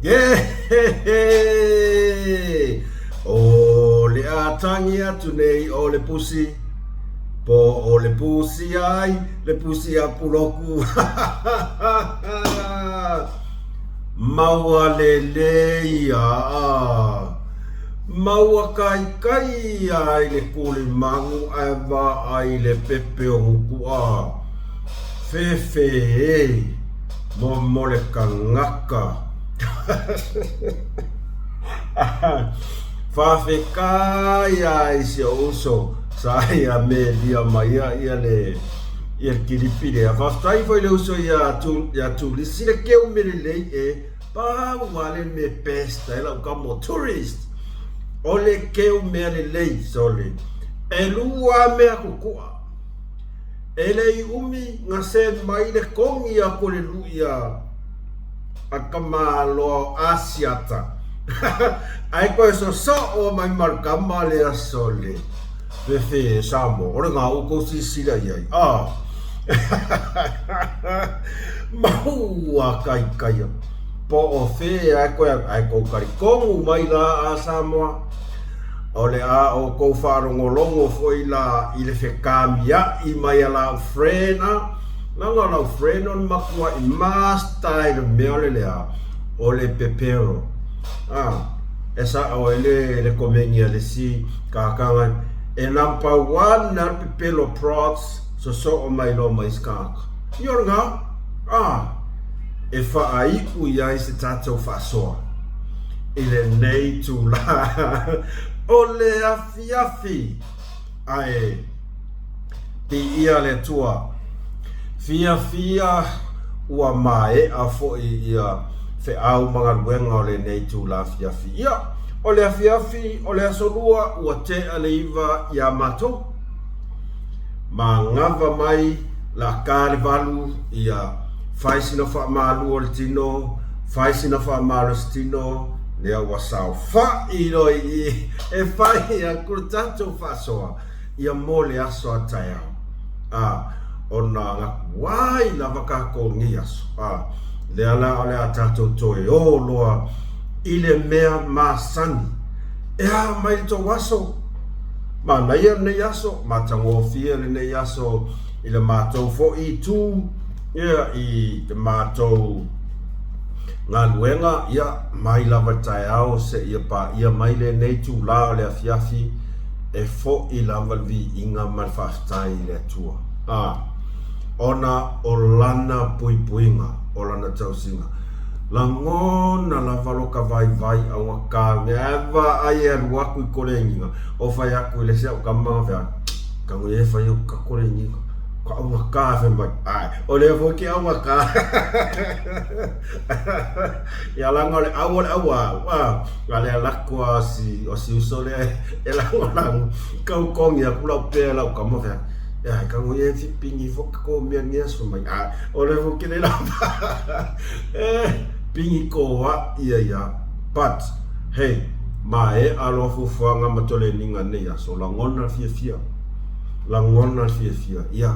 Yeah! O le atangi atu nei o le pusi. Po o le pusi ai, le pusi a puloku. Maua le leia. Maua kai kai ai le kuli mangu ai va ai le pepe o huku a. Fefe mo le kangaka. Whawhekai ai se oso sa ia me lia mai ia le kiripire a whawhai foi le uso ia tu lisi le keu me le lei e pāu wale me pesta e lau kamo tourist o le keu me le lei sole e lua mea kukua e le umi ngā se mai le kongi a ko le luia a kamalo asiata ai koe so o mai markama le asole fefe samo ore ngā uko sisira iai maua kai kai po o fe ai koe karikongu mai la a Samoa o le a o kou wharongolongo foi la i le whekamia i mai a lau frena nanga lau frena on makua i mastai le mea le a o le pepero esa o le komengia le si kakanga e nampa one na pepelo prots so o mai lo mai skaka yorga e fa ai ku ia se tato fa so ile nei tu la o le afiafi ai ti ia le tua fia ua mai a fo ia fe au mga luenga o le nei tu la fiafi ia o le fiafi o le asolua ua te aleiva ia mato ma ngava mai la karvalu ia faisina fa malu o le tino faisina fa malu stino le wasau fa iro i e fai a kurtato fa soa ia mole aso ataya ona nga wai la vaka ko ngias le ala ole atato toe o loa ile mea masani mai to waso ma na ia ne yaso ma tango fia ne yaso ile mato fo i tu ia i te mato ngā luenga ia mai lava tai au se ia pa ia mai le nei tu la le afiafi e fo i lava vi inga man whaftai le tua ona o lana puipuinga o lana tausinga la ngona la valoka vai au ka neva ai e ruaku i korenginga o fai aku le se o kama vea ka ngoi e fai o ka korenginga ka au ka fe mai o le fo ki au ka ya la ngole au le lakua si usole e la ngona ka kongi a kula pe la ka mo vea ka ngoi e pingi fo ko mea nia so mai o le fo ki le la pingi koa ia but hey mai alofu fuanga matole ninga nei so la ngona fia ia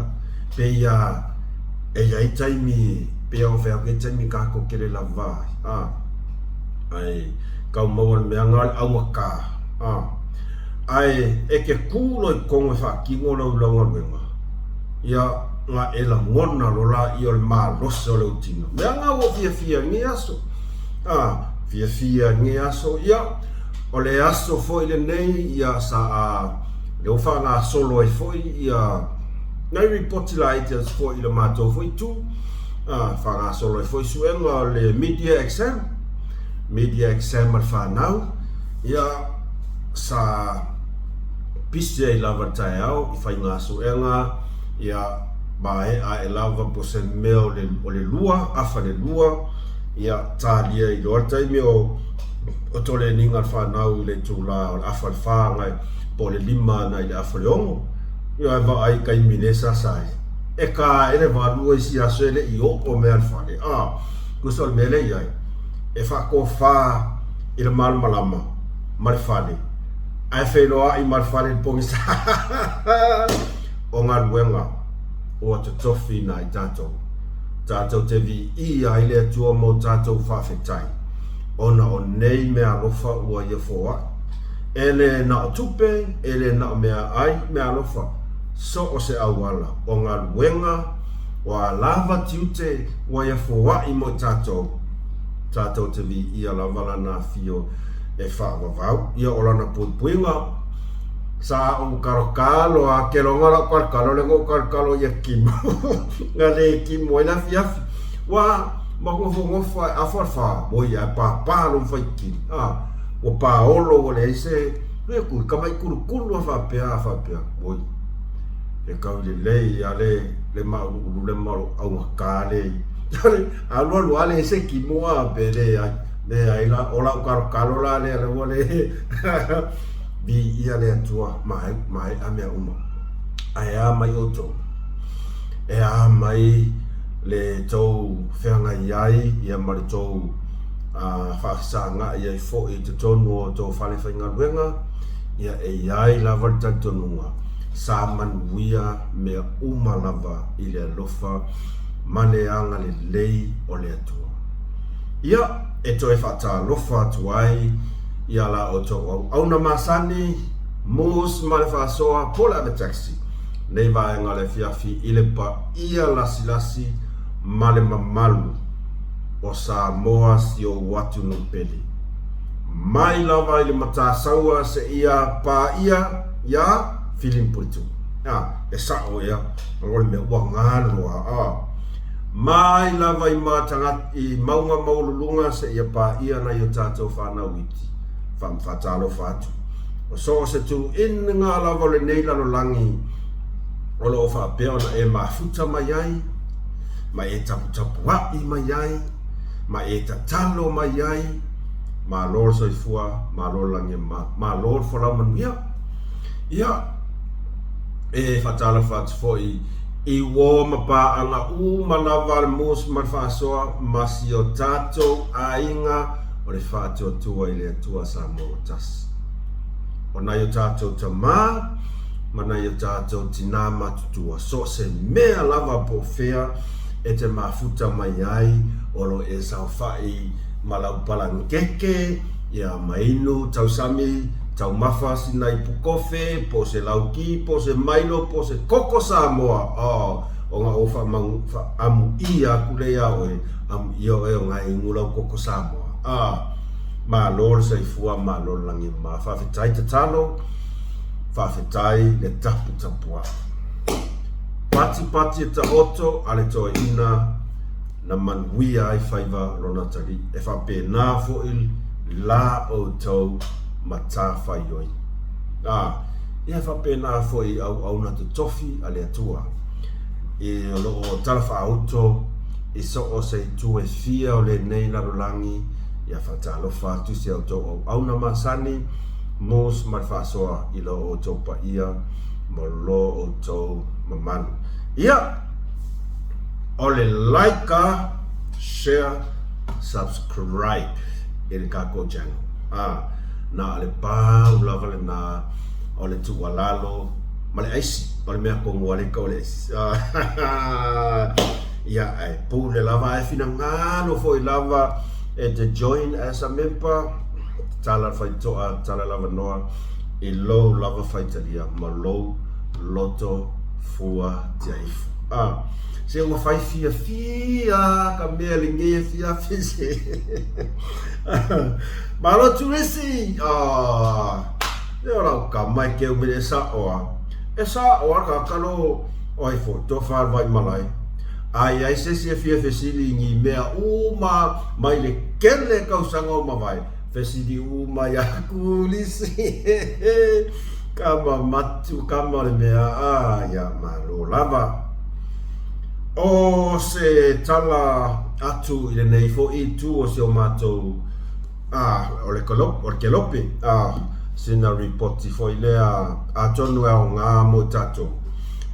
pe ia e taimi pe o fe ke taimi ka ko kele la vai ai ka mo me anga awaka ai e ke kulo i kongo fa ki ngolo lo ngolo ia nga ela ngona lola i ol ma rosso lo tino me anga wo fia ngi aso fia ngi aso ia o le aso foi le nei ia sa le ufa nga solo e foi ia nai report la ite foi le mato foi tu fa nga solo e foi suenga le media exam al fa now ia sa pise la vatai au fa nga suenga ia mai a lava posen meo le lua afa le lua ia talia i lo taimi o tole ninga fa nau le tula afa fa ngai po le lima na ile afa le ongo ia va ai kai minesa sai e ka ele va lu si asele i o me alfa le ko sol mele ia e fa ko fa il mal malama mal fale ai fe lo ai mal fale pongisa o ngā ruenga o te tofi nai tātou te vi i ai le tua mo tātou whawhetai ona o nei mea alofa ua ia foa. Ele na o tupe, ele na o mea ai mea alofa. So o se awala o ngā luenga o a lava tiute ua ia foa i mo tātou. Tātou te vi ia lavala na fio e whaavavau. Ia o lana puipuinga sa o karokalo a kelonga la karokalo le ngo karokalo ia kimo. Ngā le kimo ina fiafi. Wa ngofa a farfa boi a pa lo fai ki. O paolo o le se le ku kamai kulu a fa boi. E kau le mau au kale. Alo lo ale se kimo a pele ai la o la karokalo la le wole. Bi ia le atua mai a mea uma. Ai a mai oto. E a mai le tau whenga iai, ia mare tau whakasanga iai fo i te tonu o tau whale whainga ruenga, ia e iai lava le tantonunga. Sa manuia mea uma lava i le alofa, mane anga le lei o le atua. Ia e toi whata alofa tuai, ia la o tau au na masani mus ma le whasoa pola ave taxi nei vaenga le fiafi i le pa ia lasi ma le mamalu o Samoa si o watu no peli mai lava i le matasaua se ia pa ia feeling putu e sa o ia ngol me wa ngalo mai lava i matanga i maunga maululunga se ia pa ia na yo tato whana witi fatalo fatu o so se tu in nga lava le nei lalo langi o lo fa peo na e mafuta mai ai ma e tapu ai mai ai ma e tatalo mai ai ma lor so fua ma lor langi ma lor fola man ia e fatalo fatu foi i wo ma pa anga ma lava mus ma fa so masio tato ainga o le whātua tua i le atua Samoa tas. O na i o tātou tamā, ma na i o tātou tina matutua. So se mea lava po whea e te mafuta mai ai, o lo e sau whai malau palangeke, ia mainu, tau sami, tau mafa sina i pukofe, po se lauki, po se mailo, po se koko Samoa. O ngā ofa amu ia kulea oe, amu ia oe o ngā ingulau koko Samoa. Ma lor sai fua ma lor langi ma whawhetai te talo, whawhetai le tapua. Pati e ta oto, ale toa ina na manuia ai whaiva rona tari. E whape nā fo il la o tau ma tā whaioi. Ia whape nā fo i au na te tofi ale atua. E lo o tala whaauto, i so o se tu e fia o le nei larolangi, ia whatalo whatu se au tau au na masani mos mai whasoa i lo o tau pa ia mo lo o tau mamanu. Ia o le like, share, subscribe i le kako channel. Na le pāu lava le nā o le tu walalo ma le aisi o le mea kongu ale ka o le aisi. Ia ai pū le lava e fina ngāno fo i lava e te join as a member tala fai toa tala lava noa i lo lava fai talia ma lo loto fua taifu se ua fai fia ka mea linge fia fisi ma lo turisi e ora ka mai ke umire e sa oa ka kalo oi fo to far vai malai ai se fia fesili ngi mea uma mai le kele kausanga o mawai fesili uma ya kulisi kama matu kama le mea ya malo lava o se tala atu i le nei fo i tu o se o matou o le kelopi sina reporti fo i lea a tonu e o ngā mo tatou.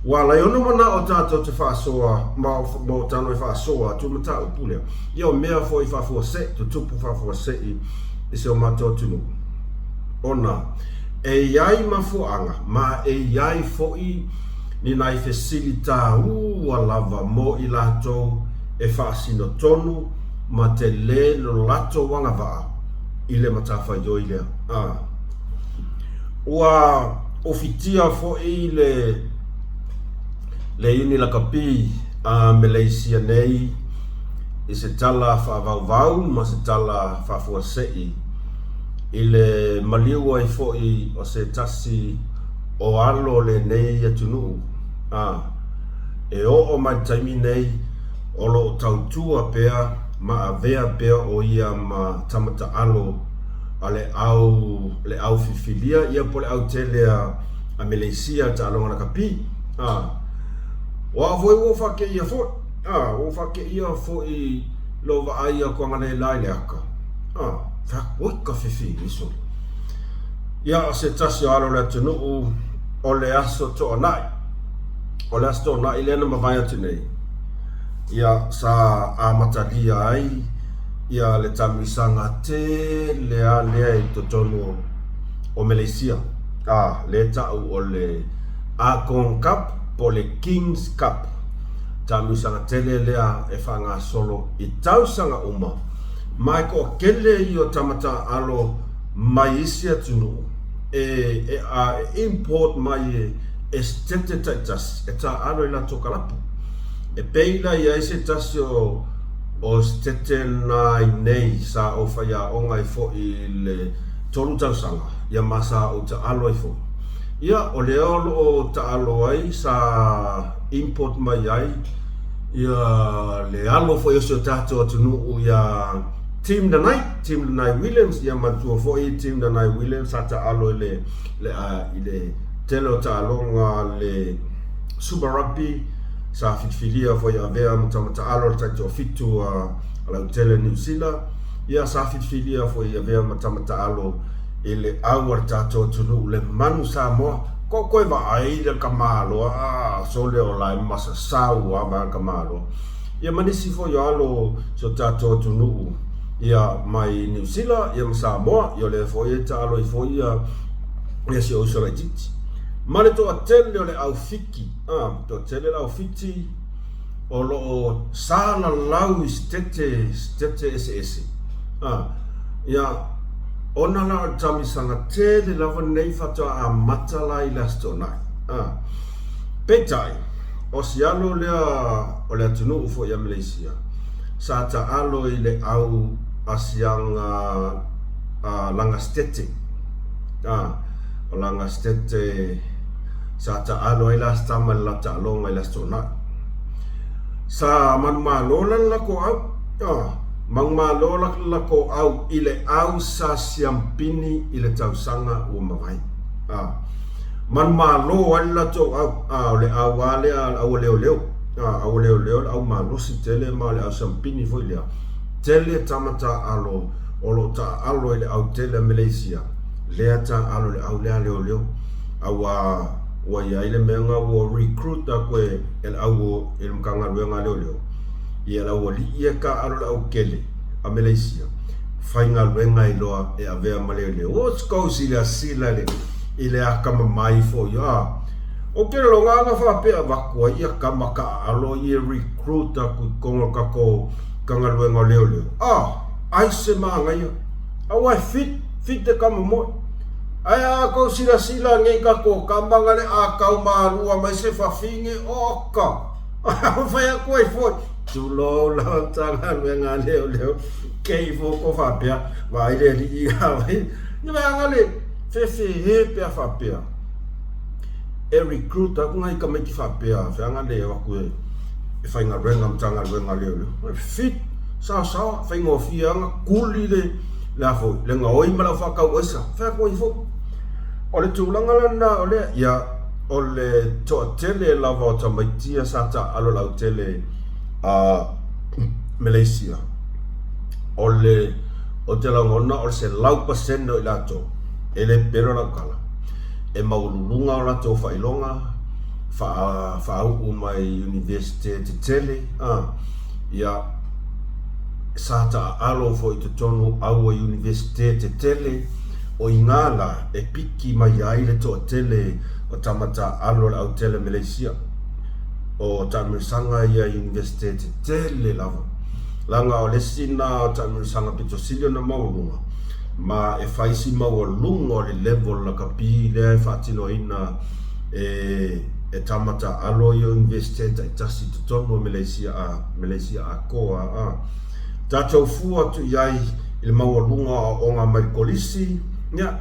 Wala yo no mana o tato te whaasoa, mo tano e whaasoa, tu mata upulea. Yo mea fo i whafua se, tu tupu whafua se i se o mato tunu. Ona, e iai mafuanga, ma e iai fo i ni nai fesilita ua lava mo i lato e whaasino tonu, ma te le lo lato wanga vaa i le matawhai oi lea. Ua ofitia fo i le uni la kapi a Malaysia nei i se tala whaavau ma se tala whaafuasei i le maliua i fo i o se tasi o alo le nei atunu e o mai taimi nei o lo tautua pea ma avea pea o ia ma tamata alo a le au fifilia ia po le au tele a Malaysia ta alonga na kapi wa foi wo fa ke ia fo wo fa ke ia fo i lo va ai ko ngana lai le aka fa o ka fifi iso ia se tasi alo le tunu o le aso to nai o le aso nai le na mavai atu nei ia sa a matalia ai ia le tamisanga te lea i totonu o Malaysia le tau o le Akon Cup po le Kings Cup tamisanga tele lea e whanga solo i tausanga uma mai ko kele i o tamata alo mai isi atunu import mai estete taitas e ta alo i la tokalapu e peila i aise tasi o stete nai nei sa o whaia o ngai fo i le tolu tausanga ia masa o ta alo i fo ia o le olo o ta alo ai sa import mai ai ia le alo fo i o tato atunu ia Team Danai Williams ia matua fo i Team Danai Williams sa ta alo i le telo ta alonga le Super Rugby sa fitfilia fo ia vea mata alo ta to fitu ala tele New Zealand ia sa fitfilia fo ia vea mata alo ile awar ta to tunu le manu sa mo ko va ai le kamalo so le ola masa sau ba kamalo ia manisi fo yo alo so ta to tunu ia mai New Zealand ia Samoa ia le fo ia ta alo i fo ia si o so la titi male to atele le au fiki to tele la fiti o lo sala lau stete ss ia ona la tamisanga tele la nei fata a matala i la stona petai o si alo o le tunu fo ia Malaysia sa ta alo i le au asianga langa stete langa stete sa ta alo ila stama la ta longa ila stona sa man malola la ko au mang malola la ko au ile au sa siampini ile tausanga o mawai man malo wala to au le awale au leo au malo si tele male au siampini foi le tele tamata alo olo ta alo ile au tele Malaysia le ta alo le au leo wa ia ile menga wo recruit ko el au el mkanga luenga leo ia la wo ia ka alo au kele a Malaysia fainga luenga iloa e avea malele o skosi la sila le ile akama mai fo ya o ke lo nga fa pe va ko ia kama ka alo ia recruit ko kongo ka ko kanga luenga leo ai se manga ia au fit de kama mo aya ko sila ngai ka ko kambanga le akau marua mai se fafinge oka fa ya ko fo tu lo la tanga luenga leo kei fo ko fa pia va ile li ga ni va ngale fe he pe fa pia e recruit ko ngai ka me ki fa pia fa ngale wa ko e fa nga renga mtanga luenga leo fit sa fa ngo fia kuli le la fo le ngoi mala fa ka wasa fa ko fo o le tūlanga lana o le ia o le toa tele lava o tamaitia sata alo lau tele Malaysia o te langona o se lau paseno i lato e le pero la kala e maulunga o lato whailonga whaau mai universite te tele ia sata alo fo i te tonu aua universite te tele o ingala e piki mai ai le to tele o tamata alo au tele Malaysia o tamisanga ia university tele lava langa o le sina o tanu sanga pitosilio na maulunga ma e faisi maulunga o le level la kapi le fatino ina e tamata alo yo investeta e tasi tutono Malaysia a koa a tatou fua tu yai il maulunga o nga marikolisi nya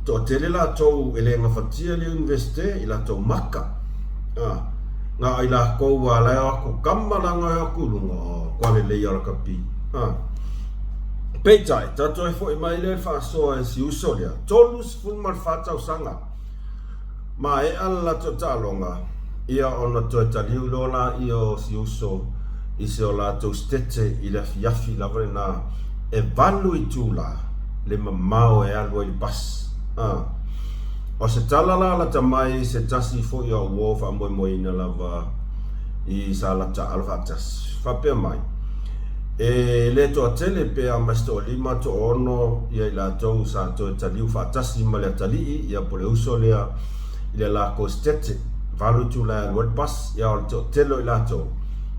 to tele la tou ele nga fatia le investe ila tou maka nga ila ko wala ko kamala nga ko lunga kwale le yara kapi peitai tato e foi mai le fa so e si usolia tolus ful mar fata usanga ma e alla to talonga ia ona to taliu lola io si uso i se ola to stete ila fiafi la vrena e valui tula le mamao e alwa il pas o se talala la tamai se tasi fo ia wo fa mo ina lava i sala ta alfa tas fa pe mai e le to tele pe a masto lima to ono ia la to sa to taliu fa tasi male tali ia pole uso le ile la costete valu tu la word pass ia o to telo ila to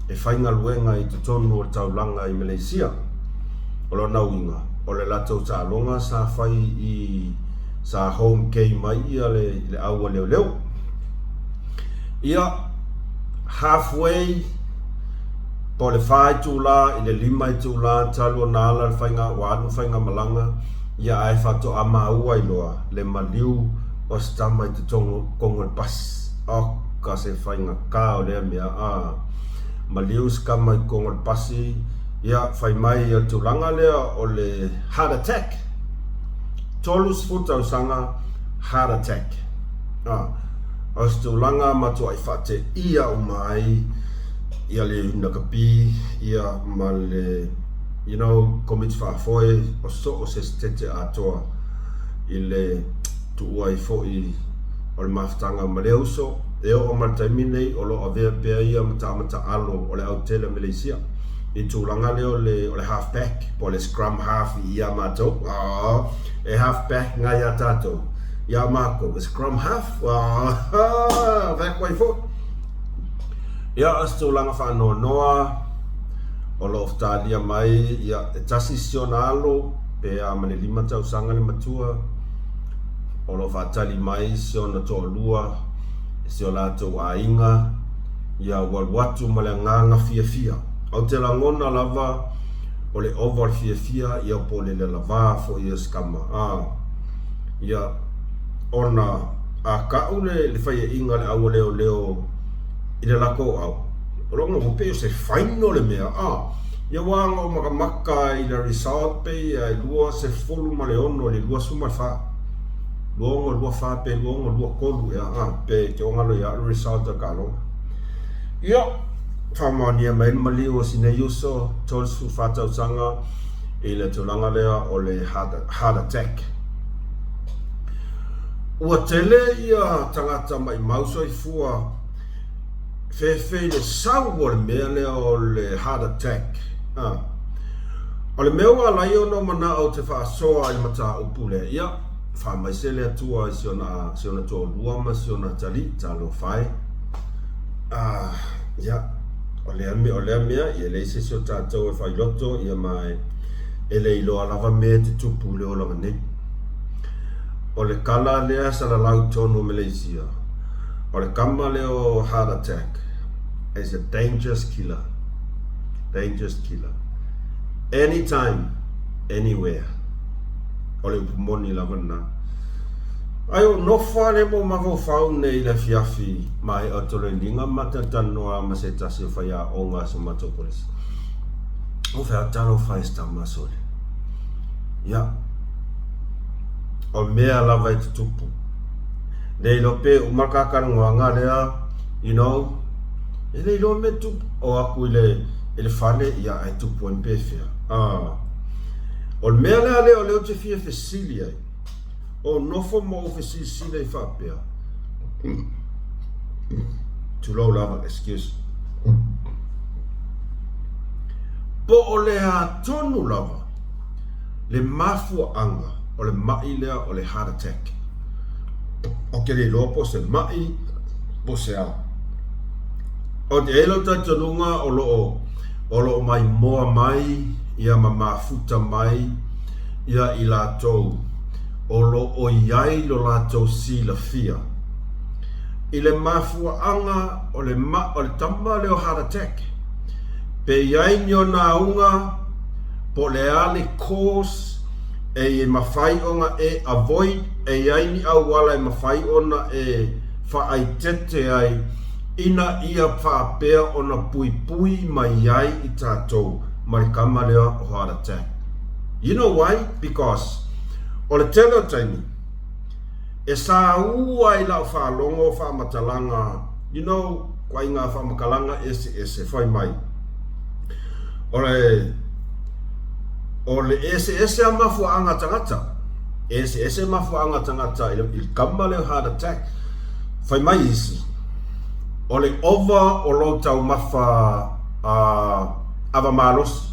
e fainga luenga i tonu o taulanga i Malaysia o lo na winga o le la to sa longa sa fai i sa home kei mai ia le aua leo ia halfway po le fai tula i le lima i tula talo nala le fainga wanu fainga malanga ia ai fato ama ua i loa le maliu o stama i te tongo kongo le pas o ka se fainga ka o lea mea maliu skama i kongo le pasi ia fai mai i tulanga lea o le heart attack tolus futa usanga heart attack os tulanga matu ai fate ia umai ia le nakapi ia male commit fa foi o so o se stete atoa ile tu ai foi o le maftanga maleuso e o maltaimine o lo ave pe ia mata alo o le autele Malaysia i tulanga leo o le half back po le scrum half ia mato e half back nga ya tato ya mako the scrum half back way fo ya astulanga fa no noa o lo oftalia mai ya tasisionalo pe a mane lima tau sanga le matua o lo fatali mai siona to lua siola to ainga ya watu malanga fia au te langona lava o le over fia ia po le lava fo ia skama ia ona a kaule le fai inga le au leo ile lako au rongo mo pe se faino le mea ia wanga o maka i le resort pe ia lua se folu ma le ono le lua suma fa luongo lua fa pe luongo lua kolu ia pe te onga lo ia resort da kalo ia famania mai maliu sine yuso tolsu fata usanga ile tulanga lea o le heart attack ua tele ia tangata mai mauso i fua fe le sau o le mea lea o le heart attack o le mea wala i ono mana au te whaasoa i mata upule ia wha mai se lea tua siona tua luama siona tali talo whai ia o lea mea ia leise sio tātou e whai loto ia mai e le ilo alava mea te tupu leo langa nei o le kala lea sa la lau tono Malaysia o le kama leo heart attack is a dangerous killer anytime anywhere o le moni lava na ai o nofa le mo mavo fau nei le fiafi mai o tole linga matatanoa ma se tasi whaia o ngā Somatopolis o whea talo whai sta masole ia o mea lava i te tupu nei lo pe o makakarangoa ngā lea ele lo me tupu o aku ele fale ia ai tupu en pefea o mea lea o leo te fia fesili ai o nofo mo fesili i whapea too low lava excuse po o lea tonu lava le mafua anga o le mai lea o le heart attack o ke le lopo se mai po se a o te elo tatalunga o loo Olo mai moa mai, ia mafuta mai, ia i lātou. Olo o iai lo lātou sila fia. I le mafuaanga o le tama leo heart attack. Pe iai ni o nā unga, po le ale cause, e mawhai onga e avoid, e iai ni au wala e mawhai ona e whaai tete ai, ina ia whaapea ona pui pui mai iai I tātou marikama leo o heart attack. You know why? Because o le tele o taimi, e sa ua I lau whaalongo whaamatalanga, you know, kwa inga whaamakalanga ese whai mai. O le ese a mafuaanga tangata, ese mafuaanga tangata I kama leo heart attack, whai mai isi. O le ova o lo tau mafa ava malos.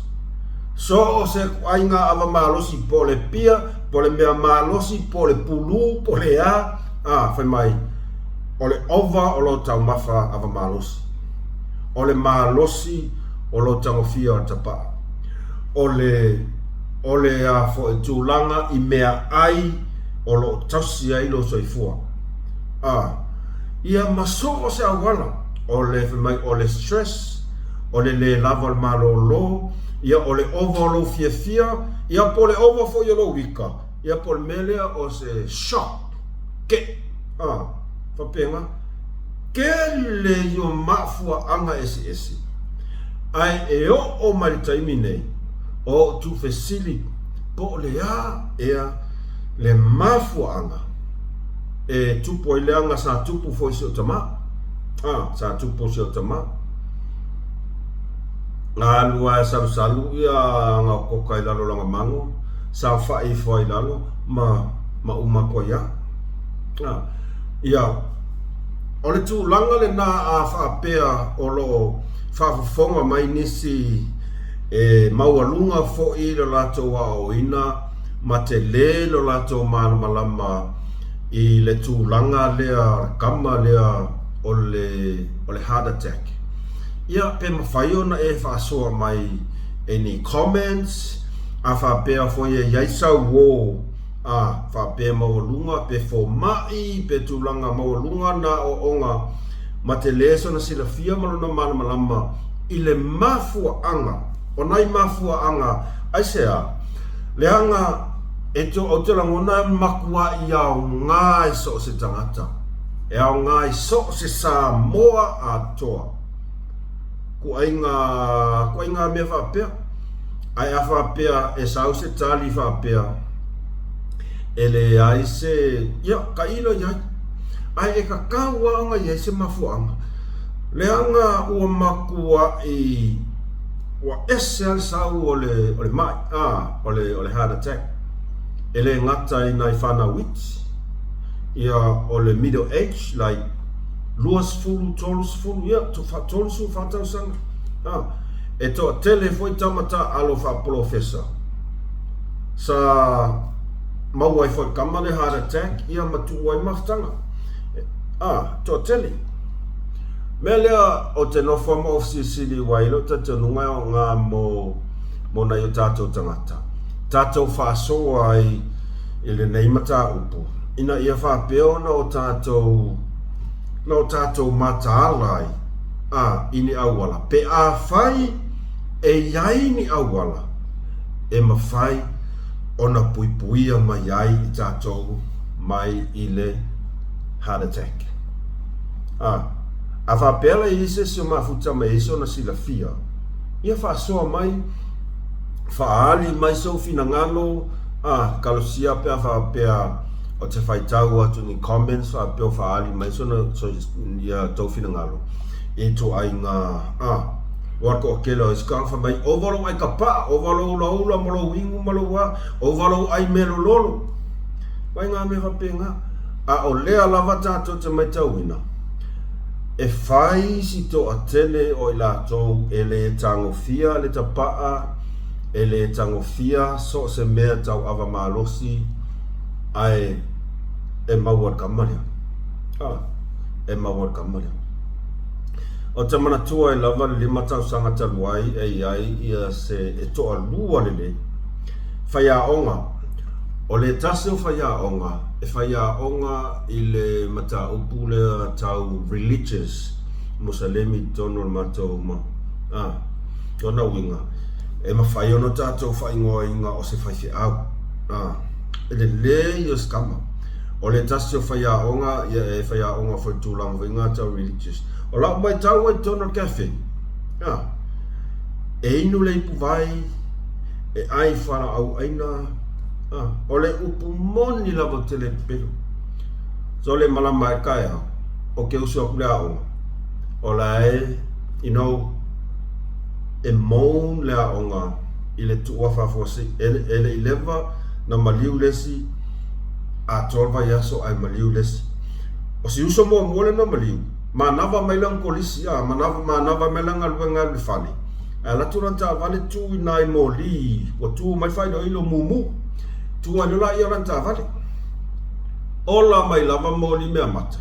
So o se ainga ava malosi po le pia, po le mea malosi, po le pulu, po le whai mai. O le ova o lo tau mafa ava malosi. O le malosi o lo tau fia o tapa. O le fo e tūlanga I mea ai o lo tausi ai lo soifua. Ia maso o se awala. O le stress, o le lava malo lo, ia o le ova lo fia, ia po le ova fo ia lo wika, ia po le melea o se shock, ke, whapenga, ke le yo mafua anga esi. Ai e o maritaimi nei, o tu fesili, po le ea le mafua anga, e tupo I leanga sa tupu fo isi o tama, sa tupu si o tama, ngā lua e salu ia ngā koka I lalo langa mango, sa whai fo I lalo, ma umako ia. Ia, o le tūlanga le nā a whaapea o lo whaafafonga mai nisi e maualunga fo I lo lato wa o ina, ma te le lo lato malama I le tūlanga lea kama lea o le heart attack. Ia pe mawhai ona e whaasoa mai any comments, a whaapea fo ia iaisa wo, whaapea maualunga, pe fo mai, pe tūlanga maualunga na o onga, ma te leso na sila fia malona malama I le mafua anga, o nai mafua anga, aisea, le anga, e to o te langona makua I au ngā so se tangata, e au ngā so se Samoa atoa. Ko inga me whapea, ai a whapea e sau se tali whapea, e le ai se, ia, ka ilo iai, ai e ka kaua anga iai se mafuanga, le anga ua makua I, ua ese al sau o le mai, o le heart attack, e le ngata I nai whana wit, ia o le middle age, like, luas fulu, tolus fulu, ia, tolusu whatau sanga. E toa tele foi tamata alo wha professor. Sa mauai foi kamane heart attack, ia matuai maftanga. Toa tele. Melea o te no forma of sili wailo, ta te nunga o ngā mo na yo tātou tangata. Tātou whaasoa ai le neimata upo. Ina ia whapeo na o tātou no tātou mataala ai, ini awala. Pe a whai e iai ni awala, e mawhai ona puipuia mai ai I tātou mai I le heart attack. A whapela I se se mafuta mai iso na sila fia. Ia whaasoa mai, whaali mai sau fina ngalo, kalosia pe a whapea, o te whaitau atu ni comments a peo whaali mai so ia taufina ngalo e to ai ngā wako o kelo iskanga mai ovalo ai kapa ovalo ula malo wingu malo wa ovalo ai melo lolo mai ngā me whapenga o lea lava tātou te mai tauina e whai si to a tele o I lātou e le tango fia le tapaa e le tango fia so se mea tau ava malosi ai e mawar kamaria. E mawar kamaria. o te mana tua e lava le matau sanga taluai ai ia se e toa lua lele whaia onga o le tase o whaia onga e whaia onga i le mata upule tau religious Musalemi tono le matau ma tona winga e ma whai ono tātou whai ngoa inga o se whai whi au e le i o skama o le tase o whaia onga ia e whaia onga whai tūlanga winga tau religious o lau mai tau ai tono cafe e inu le ipu vai e ai whara au aina o le upu moni lava tele pelu so le malama e kai au o ke usi o kule au o la e e moun le aonga i le tua whafosi ele i lewa na maliu lesi a tolva yaso ai maliu lesi o si uso mua mole na maliu manava mailang kolisi manava mailang aluenga alifali la turanta vale tu nai moli o tu mai fai do ilo mumu tu anula ia ranta vale ola mai lava moli me amata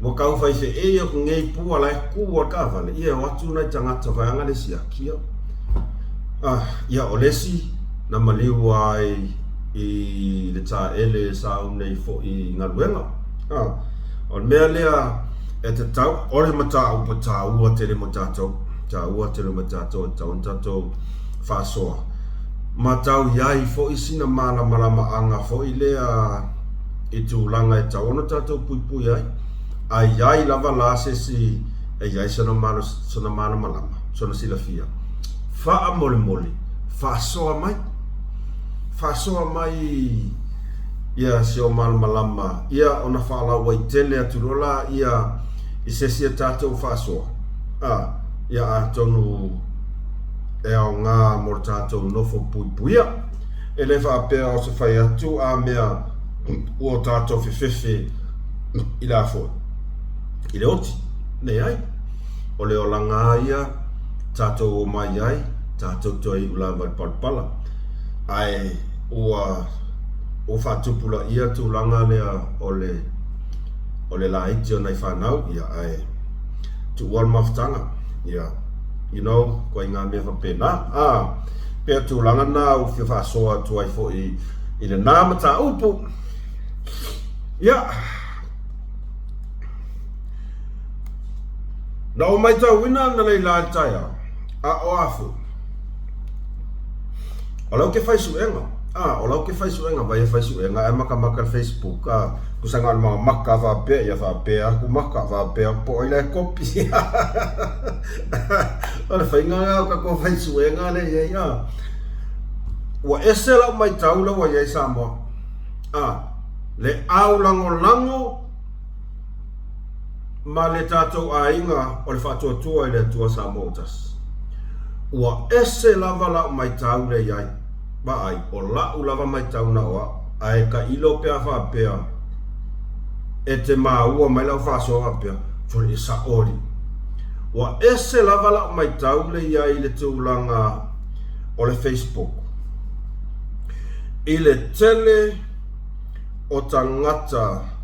mo kau fai fe e o ngei pu ala ku o ka vale ia watu nai tangata vai anga le sia kia ia olesi na maliu ai i le ta ele sa nei fo i ngaluenga o mea lea e te tau ore mata upa ta ua tere mo tātou tau tātou whasoa ma tau iai fo i sina mana malama anga fo i lea i tūlanga e tau ono tātou pui ai iai lava la sesi e iai sana mana malama sana sila fia wha mole whasoa mai ia si o malama ia ona whala wai tele aturola ia i sesi e tātou whasoa ia a tonu e au ngā mor tātou nofo puipuia e le whaapea o se whai atu a mea ua tātou whiwhiwhi i la fo i le oti nei ai o le o langa ia tātou o mai ai tātou toi ula vai palpala ai ua o whatupula ia tūlanga lea o le la iti o nei whanau ia ai tu wal maftanga ia koe ngā mea whapena pea tūlanga nā u whia whasoa tuai fo i le nāmata upu ia na o mai tau wina na lei la taia o afu o lau ke whaisuenga o lau ke whaisuenga vai e whaisuenga e maka Facebook kusanga alma maka whapea ia whapea ku maka whapea po i le kopi o le whainga ngā ka ko whaisuenga le ia ua ese lau mai tau lau a iei Samoa le au lango ma le tātou ainga o le whatuatua i le tua Samoa tas ua ese lava lau mai tau le iai ai o lau lava mai tau na oa ai ka ilo pea whapea e te maua mai lau whasoa whapea for i sa ori ua ese lava lau mai tau le iai le tūlanga o le Facebook i le tele o tangata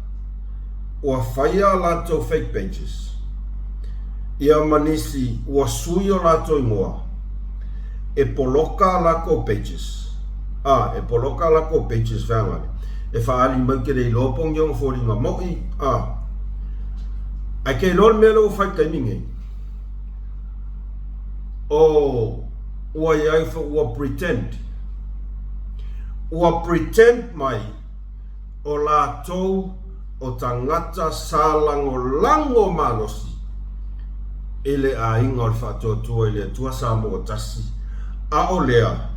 ua whaia lato fake pages ia manisi ua sui o lato ingoa e poloka lako pages e poloka lako pages whangare e whaari mai ke rei lopong yong fōringa moi ai kei lor melo whai kaiminge ua iai ua pretend mai o lātou o tangata lango malosi ele a inga o le whatoatua i le tua Samoa tasi o lea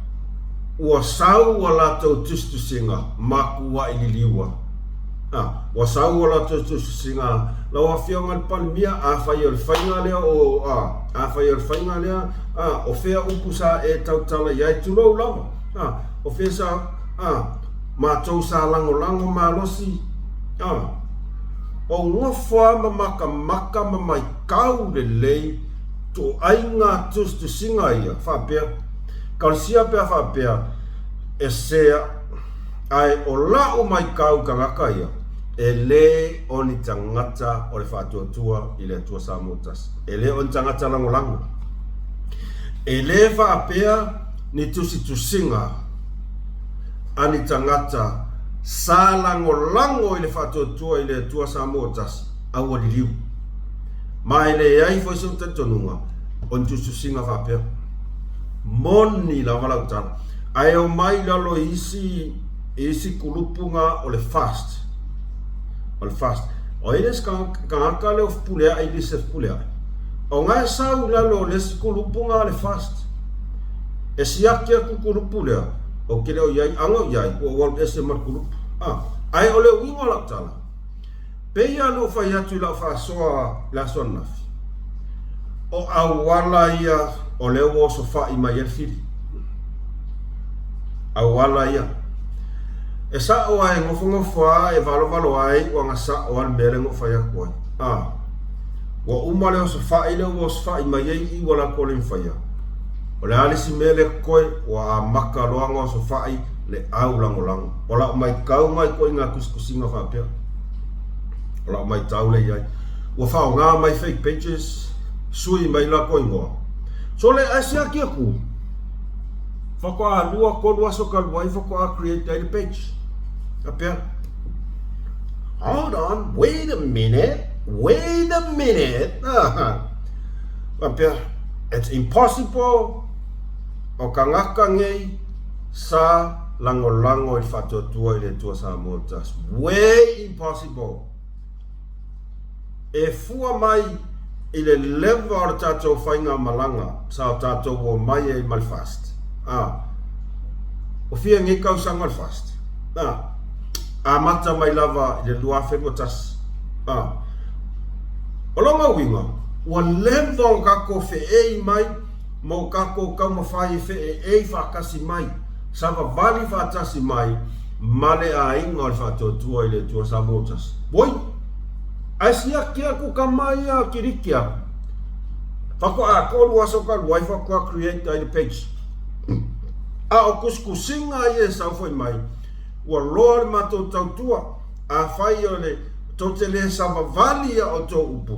ua sau o lātou tustusinga makua i liliua ua sau o lātou tustusinga lau a whionga le palimia a whai o le whainga lea a whai o le whainga lea o whea upu sa e tautala iai tulou lava o whea sa mātou sa lango malosi o ngofoa maka mai kau le lei to ainga tustu singa ia whapea kalsia pea whapea e sea ai o lau mai kau kangaka ia e le o ni tangata o le whātuatua i le atua Samoa tasi. E le o ni tangata langolango. E le whaapea ni tusinga ani tangata sa langolango i le whātuatua i le atua Samoa tasi au ali liu. Ma e le ai fo iso te tonunga o ni tusinga whaapea. Moni la wala utana. Ai o mai lalo isi kulupunga o le fast. O le fast. O eles kangaka le of pulea i lise pulea. O ngai sau lalo le si kulupunga o le fast. E siakia ku kulupulea. O kele o iai anga iai. O wal ese mar kulupu. Ai o le wingo la utana. Peia no fai atu la whasoa la soa nafi. O awala ia o le o sofa i mai elfiri. Awala ia. E sa o ai ngofo e valo ai o nga sa o al mere ngofo ia koi. Wa umale o sofa i le o sofa i mai i wala kolin faya. O le alisi mele koi wa maka loanga o sofa i le au langolango. O la mai kau mai koi ngā kuskusinga whapea. O la mai tau le iai. Wa whao ngā mai fake pages sui mai la koi ngoa. So le asia kia ku. Whako a lua konua so kalwai whako a create data page. Apea. Hold on, wait a minute. Apea, it's impossible o kangaka ngei sa langolango i whatuatua i le tua Samoa tasi. Way impossible. E fua mai i le level o tātou whainga malanga sa o tātou o mai e mal fast. O fia ngi kau sangal fast. A mata mai lava i le lua whenua tasi. O longa winga, ua level kako fe ei mai, mo kako kau mawhai fe ei whakasi mai, sava vali whatasi mai, male a inga o le whatuatua i le tua Samoa tasi. Boi, asia kia ku kamai a kirikia. Whako a kolu asoka luai whako a create the page. O kuskusinga i e saufoi mai, ua loa le matou tautua, a whai o le tote le sama vali o tō upu.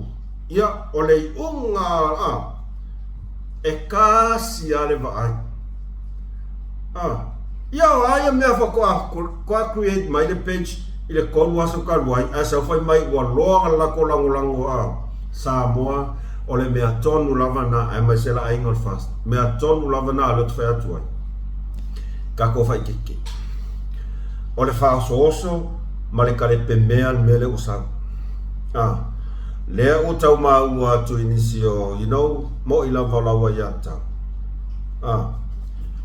Ia o le unga e kasi a le vaai. Ia o aia mea whako create mai le page i le kolu asoka luai, a saufoi mai ua loa lako langolango Samoa o le mea tonu lava na ai mai sela aingon fast. Mea tonu lava na alo te whai atuai. Kako whai keke. O le whaoso ma le kare pe mea mele usang. Lea o tau maua atu inisio, mo i lava lawa ia tau.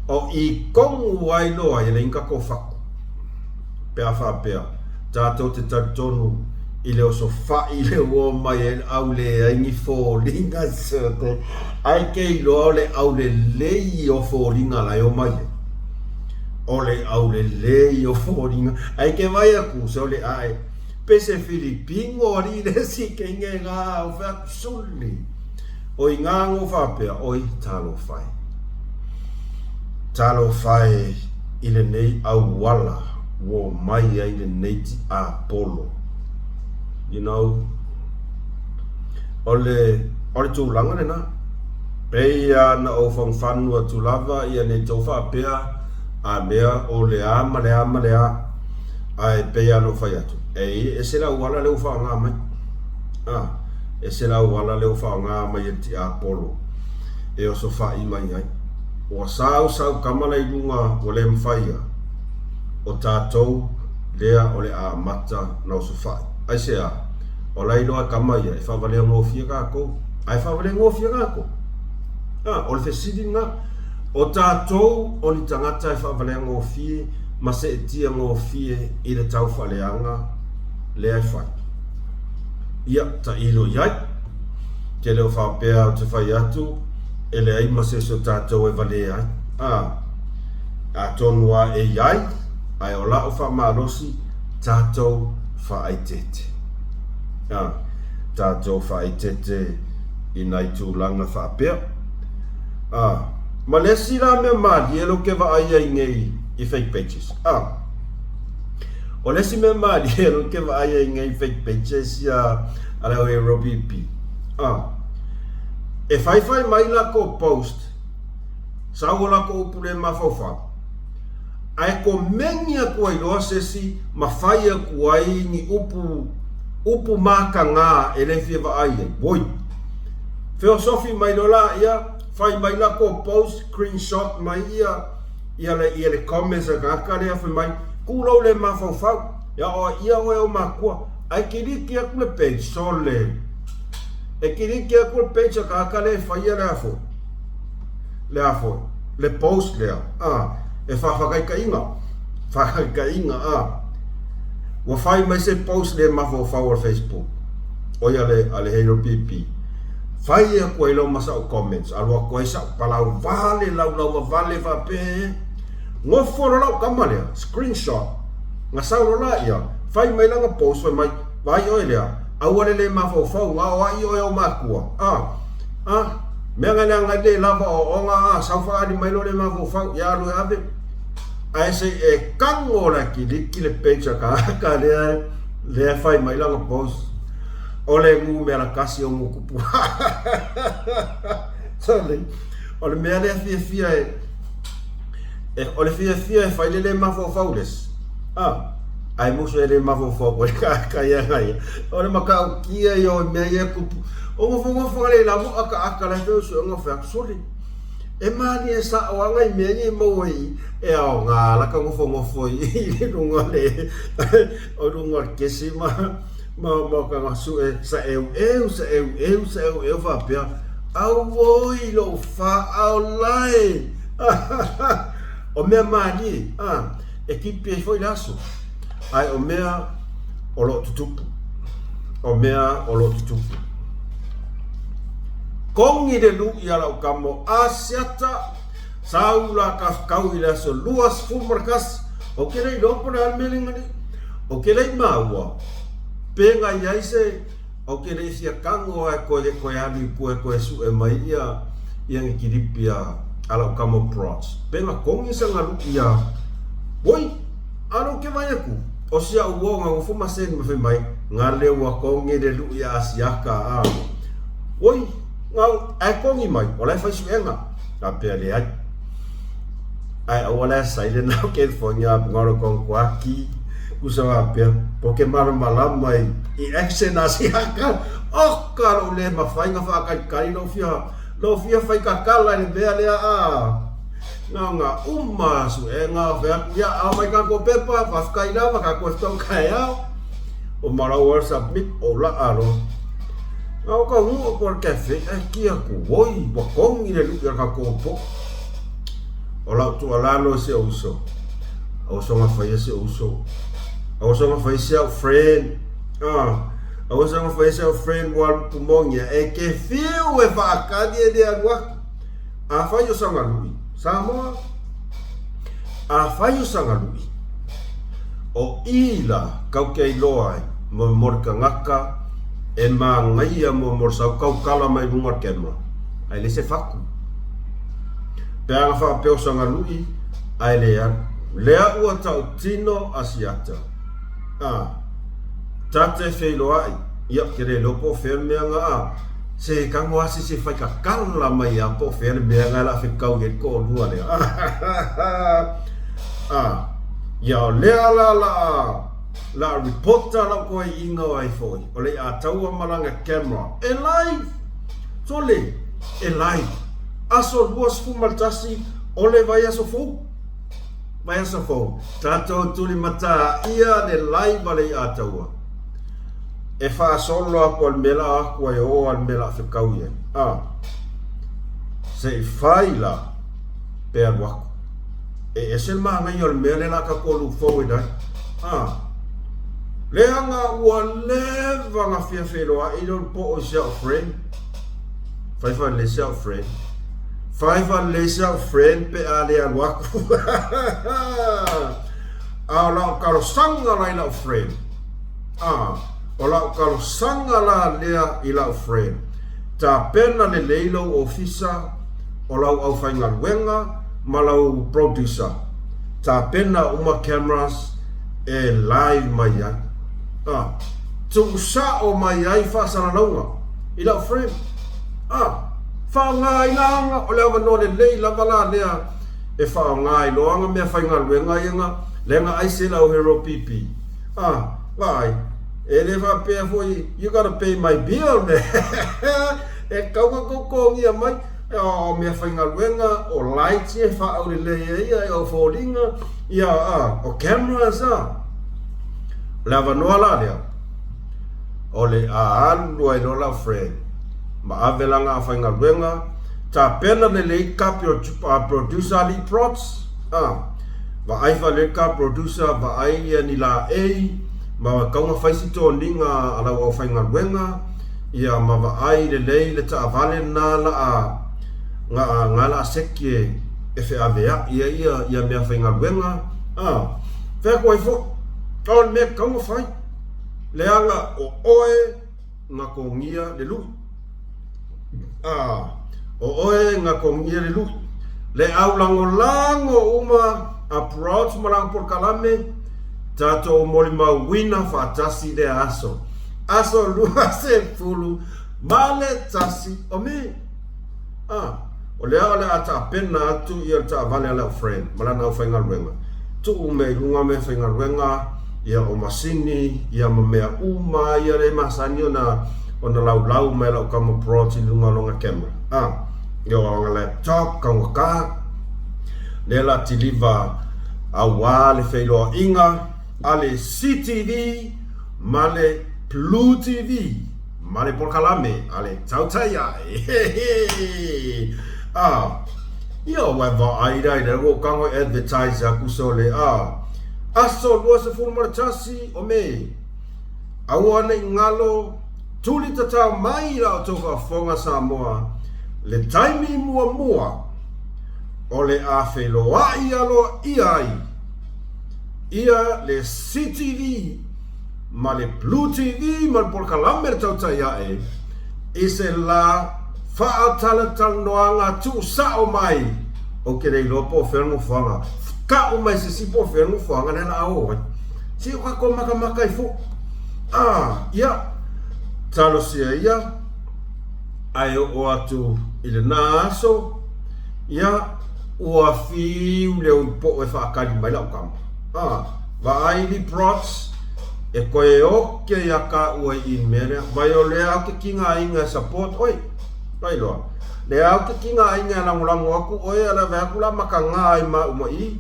O i kongu wai loa i le inka ko whaku. Pea whapea. Tātou te tautonu i le oso whai le o mai e au le aingi fōringa sete. Ai kei loa le au le lei o fōringa lai o mai. O le au le lei o fōringa. Ai ke vai aku se o le ae. Pese Filipingo ri le si ke nge ngā o whak suli. O i ngā ngō whapea, oi talo whai. Talo whai i le nei au wala wo mai ai le neiti a polo. O le tūlanga le nā. Peia na o whangwhanua tūlava ia nei tau whapea a mea o le ama ai peia no whai atu. E se la wala leo whaanga mai. E se la wala leo whaanga mai e ti a polo. E o so whai mai ai. O sau kamala i lunga o le mwhaia. O tātou lea o le a mata na o so whai. Ai se a. O lai loa kamai e whawalea ngōwhia kako. Ai whawalea ngōwhia kako. O le whesidi ngā. O tātou o ni tangata e whawalea ngōwhia. Ma se e tia ngōwhia i le tau whaleanga. Le ai whai. Ia, ta ilo iai. Ke leo whapea o te whai atu. E le ai ma se so tātou e vale ai. A tonua e iai. Ai o la o wha marosi. Tātou wha ai tete. Tātou wha ai tete i nai tūlanga whapea. Ma le sila me mali e lo ke wa ai ai ngei i fake pages. O le si me mali ero ke va ai ngai fake pages ya ala o Robbie. E fai mai la ko post. Sa la ko pule ma fofa. Ai ko mengia ko ai lo sesi ma fai ko ai ni upu makanga ele fi va ai. Boy. Philosophy mai lo la ia fai mai la ko post screenshot mai ia le comments ka ka le fai mai kulo le ma fofa. Ya o ma ko ai kiri ki ku le page sole. E kiri ki ku le page ka le fai le afo. Le post le e kai ka inga wa fai mai se post le ma fo Facebook o ya le ale hero pp fai e ko ilo masa comments alwa ko isa palau vale lau vale fa pe ngo foro lau kamale screenshot nga sa la ya fai mai la post fai mai vai o le awale le ma fo nga wa yo ma ku mea nga le lava o nga saufa ali mai lo le ma fo ya lo ave ai se e kango la ki le page ka le fai mai la post o le ngu me la kasi o mukupu sole o le mea le fia e o le fia e fai le ma fo les ai mo se le ma fo ka ya o le maka kia yo me ya kupu o mo fo le la mo aka la fe so ngo fa sole e mani e sa o anga i meni mo i e o nga la ka ngofo i runga le o runga kesi ma ka ngasu e sa eu fa pia au voi lo fa au lai o mea mani e kipi e foi laso ai o mea o lo tutupu kongi de lu ia lau kamo asiata saula kau ila so luas fumarkas o kere do por almeling ni o kere maua penga yaise o kere sia kango a ko ani ko su e mai ia yang kiripia ala kamo prots penga kongi sanga lu ia woi aro ke vai aku o sia uo nga fuma sen me mai ngale wa kongi de lu ia asiaka woi ngau ai kongi mai ola fai suenga ta pele ai ola sai le na ke fonya ngoro kon kwaki kusawa pe porque malam mai i action asiaka karo le ma fai nga fa kai no fia fai ka kala ni be ale nga umma suenga ya mai ka ko pepa fa kai la ka ko sto kai o mara submit ola aro au ka ngu ko cafe aqui a ku oi bo kong ile lu ka ko po ola tu ala no se uso o so ma fa se uso o so ma fa se friend o so ma fa se friend wal pumongia e ke fiu e fa ka de agua a fa yo sanga lui samo a fa yo sanga lui o ila ka ke loai mo morka ngaka e ma ngai mo morsa kau kala mai bunga kema ai le se faku pe anga fa pe sanga lui ai le ua tau tino asiata tate fe lo ai ia kere lo po ferme anga se kango asi se fai ka kala mai a po ferme anga la fe kau ge ko lua le ya le la reporter la ko inga ai foi o le a tau malanga camera e live sole e live aso luas fumaltasi o le vai aso fo tato tuli mata ia le live ale a tau e fa solo a ko mela ko e o al mela fe kauye se faila per wako e ese manga yo mele la ka ko lu fo ida le anga ua leva nga fia feloa i lor po o self friend faifa le self friend pe ale al waku a la karo sanga la ila friend o la karo sanga la lea ila friend ta pena le leilo ofisa o lau au fainga wenga ma lau producer ta pena uma cameras e live mai ai tu sa o mai ai fa sana longa ila friend fa ngai langa o le no le la vala lea e fa ngai loanga me fa ngal nga yenga lenga ai se la o hero pipi vai ele va pay for you gotta pay my bill man e kau ngia mai o me fa ngal o lights e fa o le ia o foldinga ia o camera sa lava no ala lea ole alu ai no la friend ma avelanga fa ngal ta pena le cap your producer li props va ai fa le cap producer va ai ni la ma kaunga faisito ninga ala o fa ngal ia ma va ai le ta vale na la nga la sekie e fe avea ia me fa ngal fe ko ifo on me kaunga fai le anga o oe nga ko ngia le lu o oe nga ko ngia le lu le au lango uma approach marang por kalame tato moli ma wina fa tasi de aso lua se fulu male tasi o me o le ata pena tu ia ta vale ala friend malana fa ngal wenga tu me lunga me fa ngal wenga ia o masini ia mea uma ia le masani ona lau me lau kama proti lunga longa camera ia o laptop ka le la tiliva awa le feilo inga ale CTV male Blue TV male por kalame ale tautaya ia wa ai go kango advertise aku sole aso lua se fulmar tasi o me awane ngalo tuli tata mai la toka fonga Samoa le taimi mua ole afelo alo ia le CTV ma le Blue TV ma por kalamber tautaya ise la faatala talnoanga tu sao mai o ke dei lopo fermo fanga ka o mai se si po fermo fanga na ao si o ko maka ifo ia talo sia ia ai o atu ile naso ia o afi le un po e fa kali mai la kam vai di props e koe o ke ia ka ua in mene vai o lea ke kinga inga support oi vai loa lea ke kinga inga langulango aku oi ala vea kula maka ngai ma umai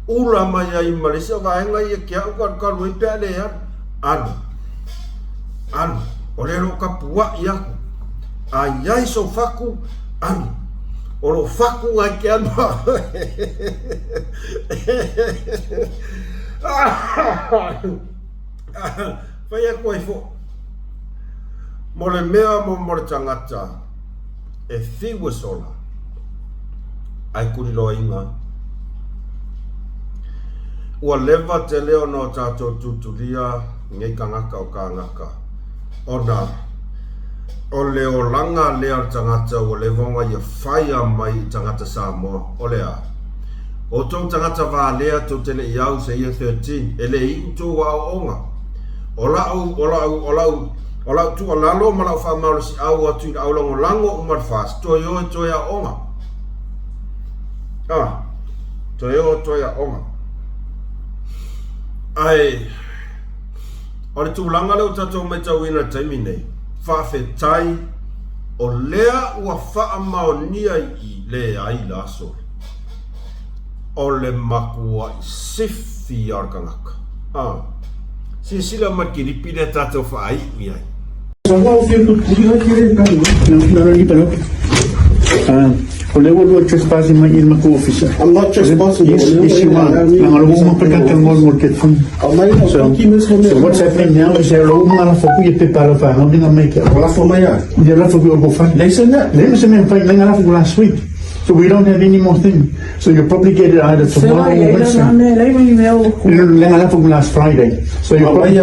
ula mai ai Malaysia vai ngai e kia ukan ka lui pe lea anu o le ro ka pua iaku ai so faku anu o lo faku ngai ke anu fai a koe fo mo le mea mo le tangata e whiwa sola ai kuri loa inga ua leva te leo no tātou tuturia ngai ka ngaka o ka ngaka ona o leo langa lea tangata ua levonga ia whaia mai tangata Samoa o lea o tō tangata wā lea tō tele iau se ia 13 ele i tō wa o onga o lau tu alalo ma lau whamaro si au atu i au lango lango umar fast toi a onga toi a onga ai o le tu langa leo tatou mai tau ina taimi nei whawhetai o lea ua wha maonia i le ai laso o le makua i sifi arkangaka sila makiripi le tatou whaai mi ai o le wolo trespassing mai il mako officer. I'm not trespassing. Yes, you are. Ang alo mo pagkakang mo get phone. So what's happening now is there lo mga for ku yepe para fa hindi nga make. Wala for maya. Hindi ra for ku go fa. Listen that. Listen me fight lang ra for last week. So we don't have any more thing. So you'll probably get it either tomorrow or Wednesday. Last Friday. So you'll probably...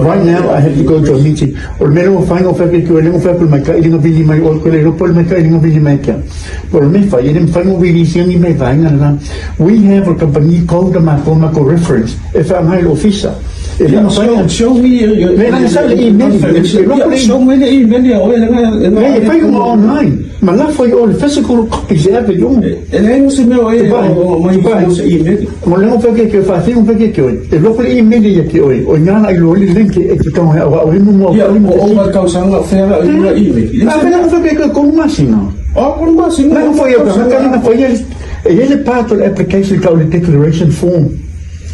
Right now, I have to go to a meeting. Olmero final fabric, Olmero fabric, my cutting of my old color, my cutting of my maker. But if I didn't find release any my we have a company called the Macomaco reference. If I'm high officer. Show me if I go online, my love for all physical copies there, but you the local email or Yana, I will link it to come here. Part of the application called the declaration form.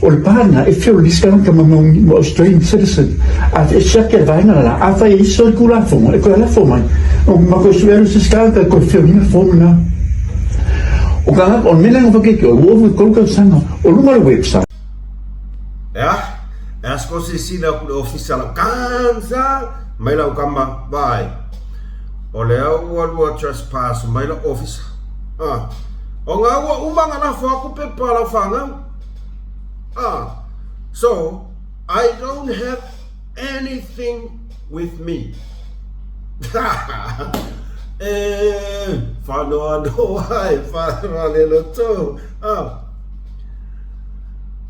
Or partner, if you're this kind of Australian citizen, at a second viner, after a circular form, a color for my start, I could fill in a form now. On Milan of a cake, or over Coca Sana, or my website. Yeah, as così si la official canza, mai la kamba vai. O leo what trespass, mai la office. O nga umanga na foku pe pala fanga. So I don't have anything with me. Fano ai fano le to.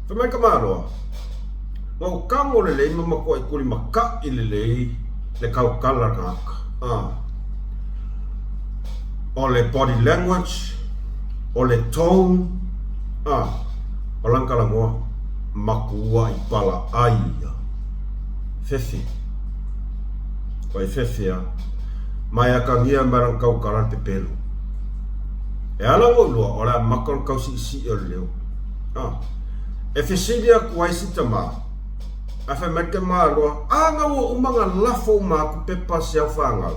Famai kamaro. Mo kango le mama ko ikuli maka ile le kau kala ka. Or le body language, or le tone. Olang kala mo. Makua I pala aia fefe koi fefea mai akangia marang kau karate pelo e ala o loa ora makon kau si o leo e fesilia kuai sitama afa meke maro anga o umanga lafo ma ku pepa se afanga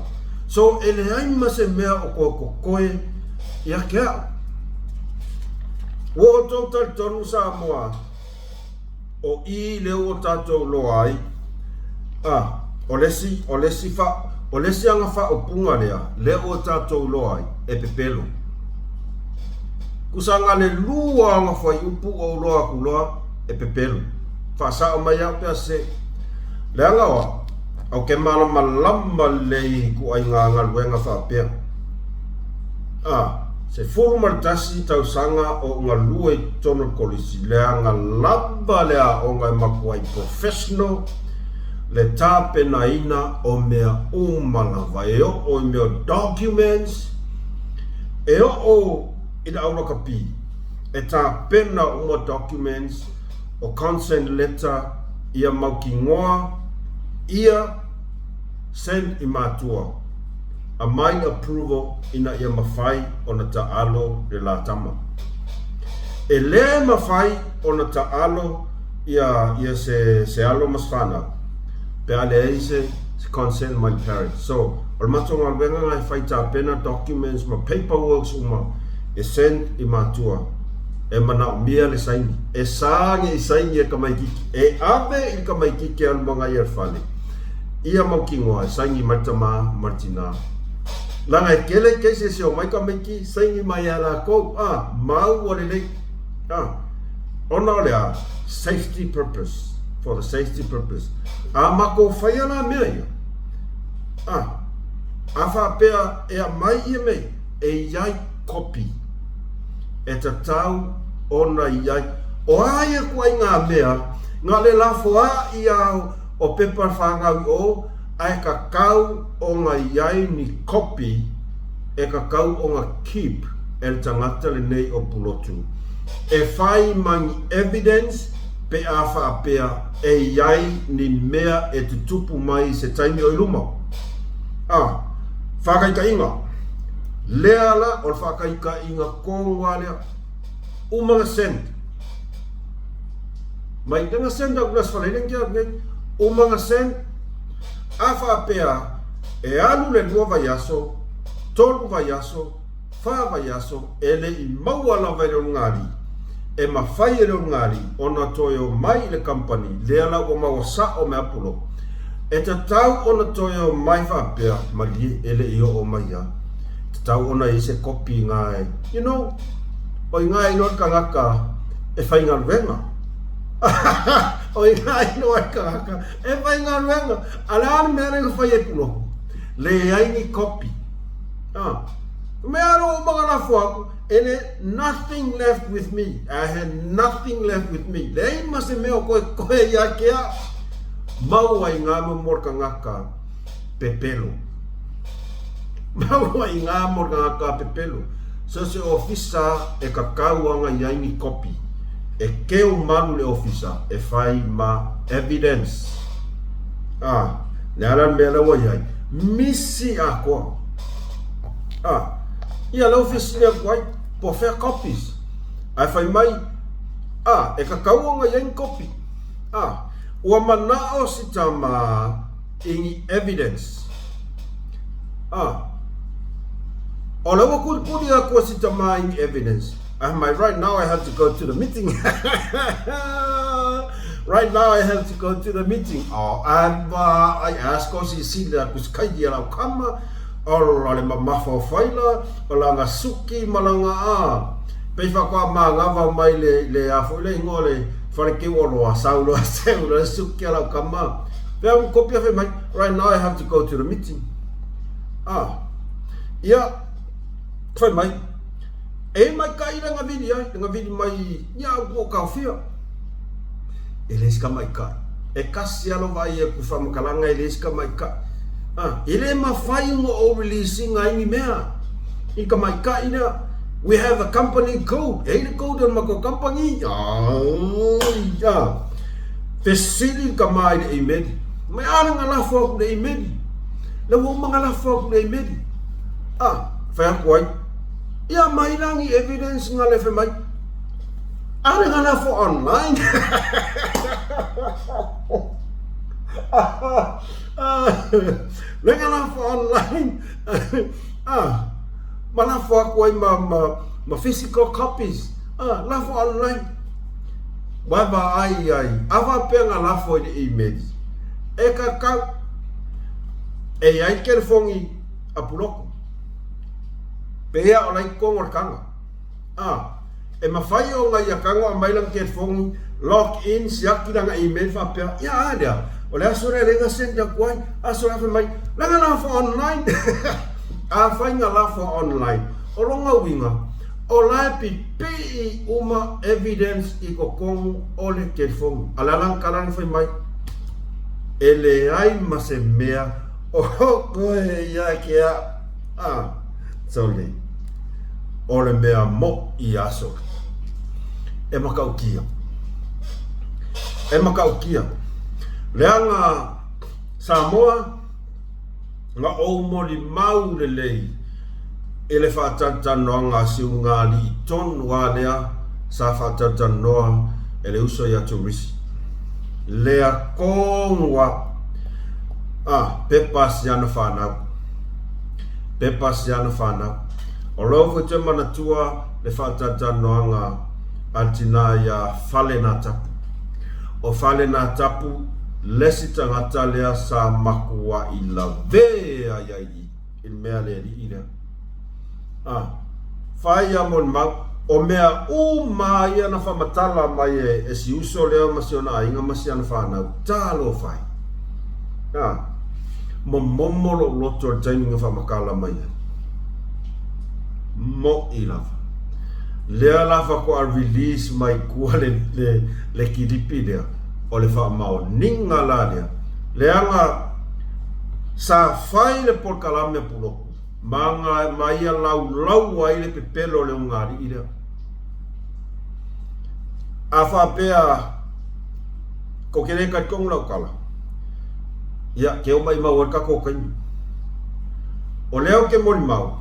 so ele ai mase mea o ko koe ia kia wo total tonu sa moa o I leo o tatou loa ai o lesi anga fa o punga lea leo o tatou loa ai e pepelo kusanga le lua anga fa I upu o loa kuloa e pepelo fa sa o mai apea se le anga wa au ke malama lei ku ai nganga luenga fa apea se furu martasi tau sanga o nga lua I tono kolisi le anga laba lea o ngai makuai professional le tape na ina o mea umalava e o mea documents e o ina auna kapi e tape na uma documents o consent letter ia mauki ngoa ia send I matua a mine approval ina ia mafai ona taalo de la tama. E le mafai ona taalo ia se alo masfana. Pe ale se consent my parents. So, ol matonga wenga ngai fai ta pena documents ma paperwork uma e send I matua. E mana mia le saini. E saangi I saini e kamaikiki. E ave I kamaikiki al mga yerfale. Ia maukingoa saini martama martina. Langa kele kese se o mai ka meki saingi mai ala ko mau wale le ona le safety purpose for the safety purpose mako fayana me afa pea e mai e me e yai copy e ta tau ona yai o ai ko nga mea nga le la foa ia o paper fanga o ai ka kau o nga iai ni copy e ka kau o nga keep el tangata le nei o pulotu e fai mangi evidence pe afa apea e iai ni mea e tutupu mai se taimi o iluma whakai ka inga lea la o whakai ka inga kongwa lea umanga send mai nga send au glas whalenen kia umanga send afa apea e alu le lua vaiaso, tolu vaiaso, wha vaiaso, ele I maua la vai leo ngari, e mawhai leo ngari, ona toyo mai le company, leala o maua sa o me apulo, e te tau ona toyo mai wha apea, malie ele I o mai ya, tau ona I se kopi ngai. You know, o ngai no kangaka e fai ngā ruenga. O ngai no kangaka e fai ngā ruenga. Ala mea renga fai e pulo. Le ai ni kopi. Mea ro mga lafo aku. And nothing left with me. I had nothing left with me. Le mase meo koe ia kea. Mau ai ngā mamor kangaka pepelo. Mau ai ngā mamor kangaka pepelo. So se ofisa e kakauanga iai ni kopi. E keo manu le ofisa e fai ma evidence. Le aran mea lawa iai. Misi a koa. Ia lau ofisa lea kuai. Po fair copies. Ai fai mai. E kakauanga iai ni kopi. Ua manao si tama ingi evidence. O lawa kuri aku si tama ingi evidence. Right now I have to go to the meeting. Right now I have to go to the meeting. I ask ko si sila kuskai dia lau kama. O le mamafo faila. O la ngasuki malanga Peifa kwa ngava mai le afo le ngole. Fare ke wolo saulo saulo suki ala kama. Pea kopia fe mai. Right now I have to go to the meeting. Ia foi mai. E mai kai nga vidi mai ia ko ka fia. Ele ska mai ka. E kasi alo vai e ku fam kalanga ele ska mai ka. Ele ma fai ngo o releasing ai ni mea. I ka mai ka ina. We have a company code. The code on mako company. Facility kamai de imedi. May ana nga lafo ako de imedi. Lawo mga lafo ako de imedi. Fair kwai. Ya may lang evidence nga lefe may. Ana nga lafo online. Nga lafo online. Malafo ako ay ma physical copies. Lafo online. Baba ai. Ava pe nga lafo de email. E kakau. E ai kerfongi apuloko. Pea olai kongor kanga. E mafai o nga yakanga amai lang kerfongi log in siaki nga email fa pea. Ya ada. Oleh asore renga senda kuai. Asore fa mai. Langa lafo online. Fai nga lafo online. O longa winga. O lai pi uma evidence I kokongu ole kerfongu. Alalang karang fai mai. Ele ai mase mea. O koe ia kia. Sole. Ole mea mo I aso. E makau kia. Leanga Samoa. Nga o moli mau le lei. Ele whatatanoa ngā siu ngā li ton wālea. Sa whatatanoa ele uso ia turisi. Lea kongwa. Pepas yana whanau. O lofu te manatua le whatatanoa ngā atina ia whale nā tapu. O whale nā tapu. Lesi tangata lea sa makua I la vea iai I mea lea li ina. Whai amon mau o mea uma ia na whamatala mai e si uso lea masiona a inga masiana whanau. Talo whai. Momolo loto taininga whamakala mai e. Mo I lava. Lea lava ko a release mai kua le kiripi lea. O le whamao ninga la lea. Leanga sa whai le porkalame puloku. Manga maia lau ai le pepelo le ungari ira. A whapea ko kere kai kong lau kala. Ia ke o mai mau ar kako kaini. O leo ke mori mau.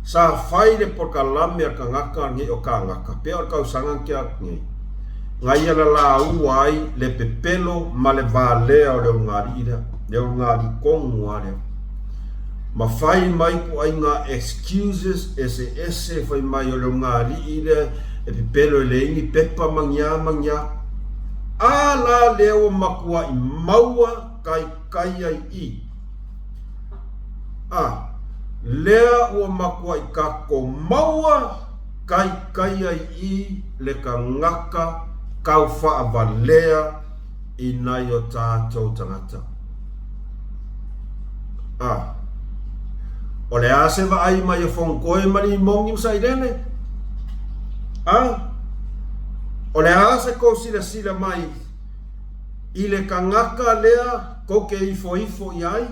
Sa whai le porkalame ar ka ngaka ngi o ka ngaka. Pea ar kau sangan kia ngi. Ngai ala la uai le pepelo ma le valea o le ungari ira. Le ungari kongu alea. Ma fai mai po ai ngā excuses ese fai mai o le ungari ira. E pepelo le ingi pepa mangia. Ala leo makua I maua kai ai I. lea ua makua I kako maua kai ai I le ka ngaka kau whaavalea I nai o tātou tangata. O le ase wa ai mai o whonkoe mani mongi msairene. O le ase ko sila mai I le ka ngaka lea ko ke ifo I ai.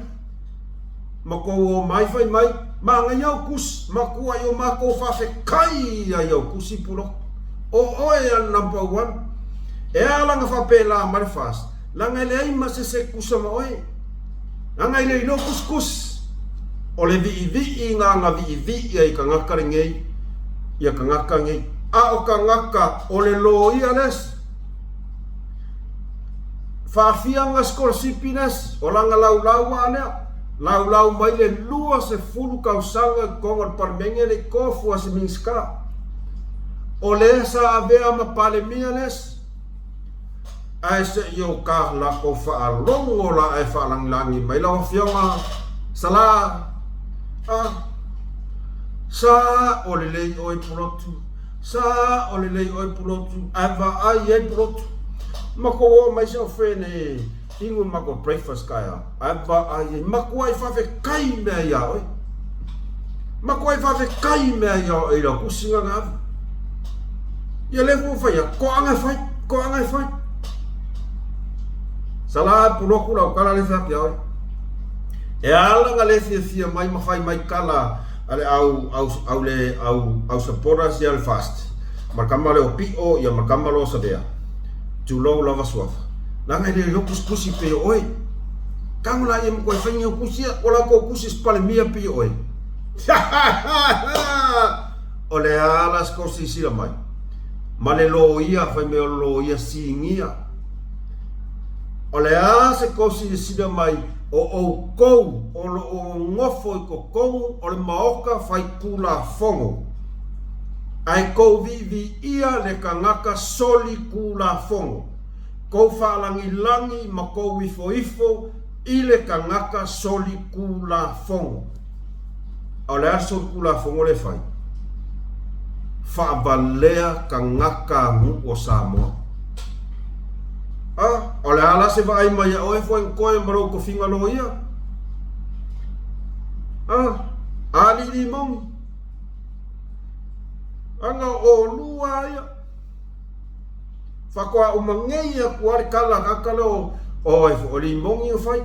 Ma ko o mai fai mai ma ngai au kus ma kua I o ma ko whawhe kai ai au kusi pulo. O oe al number 1. E alanga whapela mare fast. Langa le ai ma se kusa ma oe. Langa le ino kus. O le vi ngā vi ai ka ngaka ngei. Ia ka ngaka ngei. O ka ngaka o le lo ia les. Whaafianga skorsipinas. O langa lau anea. Lau mai le lua se fulu kausanga konga parmenge le kofua se minska. O le sa avea ma palemia les. Ai se yo ka la ko fa longo la e fa langi mai la fionga sala sa o le lei oi pulotu sa o le lei oi pulotu ava ai e pulotu ma ko mai se ofene ingu ma ko breakfast kaya ava ai ma ko ai fa fe kai me ya oi ma ko ai fa fe kai me ya e la kusinga nga ya le fu fa ya ko anga fai Sala puloku la kala le fa pia. E ala nga le fia mai mafai mai kala ale au supporters ya fast. Markama le opio ya markama lo sabea. Tulo lava suafa. Langa le lokus kusi pe oi. Kang la yem ko fanya kusi ola ko kusi spale mia pe oi. Ole ala skosi sila mai. Male lo ia fa me lo ia singia. O le se kosi sida mai o kou o ngofo I ko kou o le maoka fai kula fongo. Ai kou vi ia le ka ngaka soli kula fongo. Kou whaalangi ma kou ifo I le ka ngaka soli kula fongo. O le soli kula fongo le fai. Whaavalea ka ngaka mu o Samoa. O le ala se vai mai o e foi koe maro ko finga lo ia. Ali li mong. Anga o lua ia. Whakoa o mangei a kuare kala kakalo o e fo li mong i fai.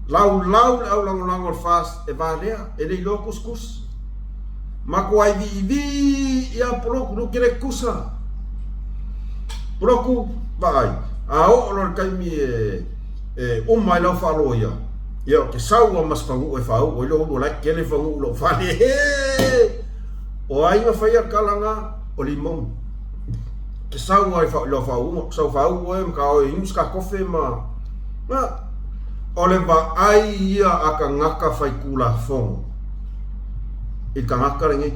Lau lango fast e valea e le lo kuskus. Ma kuai vi ia pro no kere kusa. Proku vai o lor kai mi mai lau falo ia ia ke saua mas fangu e fau o lo la ke le fangu lo fale o ai ma fai kalanga o limong ke saua e lo fau so fau o ka o ins ka kofe ma o le ba ai ia aka ngaka fai kula fongo I ka ngaka ngi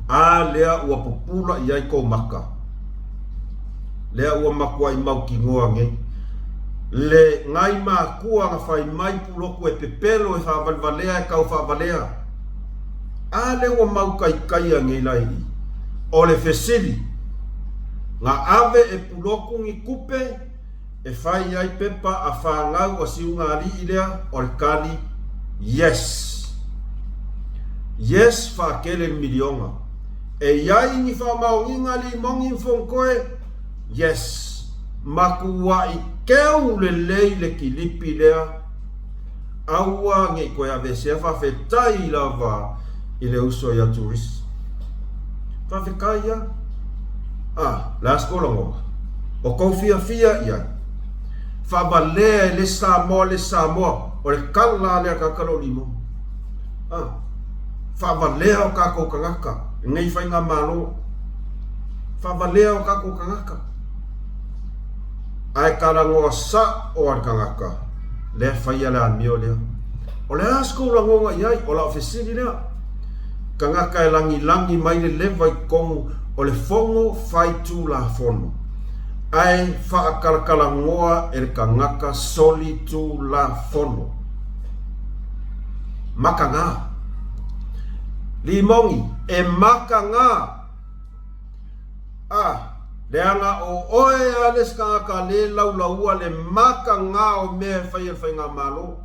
a lea ua popula ia I ko maka lea ua makua I mau ki ngoa nge. Le ngai maa kua nga whai mai puloku e pepelo e whavalvalea e kau whavalea. A le ua mau kai a nge lai. O le fesili. Nga ave e puloku ngi kupe e whai ai pepa a whangau a siunga ali ilea o le kali yes. Yes whakele milionga. E iai ni whamau inga li mongi mfonkoe yes, makua I keu le lei le kilipi lea aua nge koe ave sea whawhetai lava I le uso ia turis. Whawhekai ia? La skolango. O kou fia ia. Whabalea le Samoa o le kala lea kakalo limo. Whabalea o kako kangaka. Ngai whainga malo. Whabalea o kako kangaka. Ai karangoa sa o ar kangaka. Le whaia le anmio lea. O le asko langonga iai o la ofisiri lea. Kangaka e langi mai le lewa I kongu o le fongo fai tu la fono. Ai whaakarakala ngoa e le kangaka soli tu la fono. makanga limongi e makanga leanga o oe ales ka le laulaua le makanga o me fai nga malo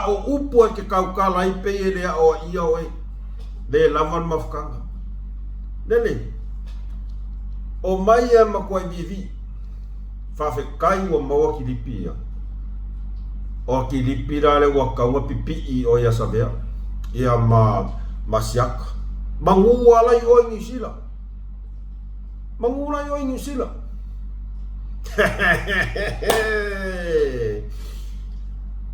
o upo ke kaukala i pe ele o ia oe le lavan mafkanga lele o mai e makoai vivi whawhekai o maua kilipia o kilipira le wakaunga pipi o ia savea ia masiaka mangua lai o New Zealand mangula i o New Zealand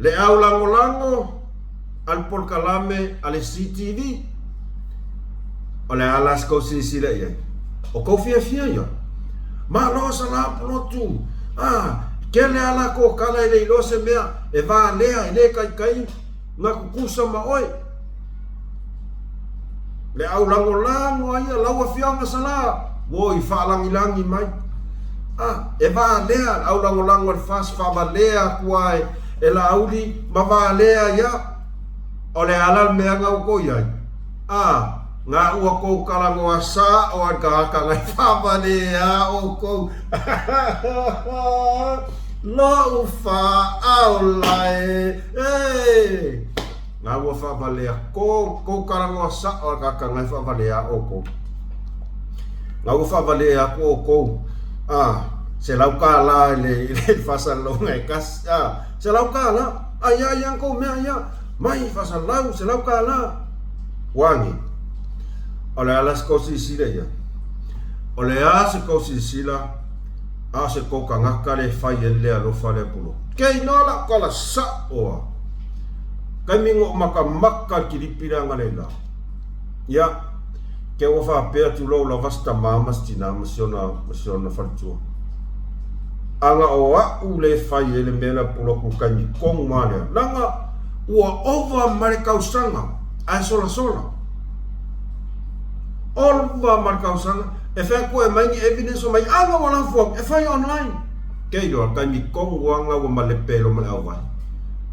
le au lango al polkalame ale CTV o le alas ko sisila ia o ko fia ia ma lo sala plotu kele ala ko kala ile lo se mea e va lea ile kai na kukusa ma oi le au lango ia lawa fianga sala woi fa langi mai e va lea au lango fas fa va lea kuai e la auli ma va lea ia o le ala mea ngau ko ia nga ua ko kalango asa o ka ngai fa va lea o ko lo fa au lai nga ua fa va lea ko kalango asa o ka ngai fa va lea o ko nga ua fa va lea ko se lau ka la le fasa lo ngai kas se lau ka la aya yang ko me aya mai fasa lau se lau ka la wangi ole alas ko sila ya ole se ko sila se ko kanga kale fai le alo fale pulo ke no la kala sa o kami ngo maka kilipira ngalela ya ke o fa pe tu lo la vasta mama stina masiona fartua anga o le fai le mela pulo ku kami kong male langa ua over marikausanga ai sola Olva markausanga e fa ko e mai evidence o mai anga wala fo e fa online ke do ka mi kongwanga wa malepelo mala wa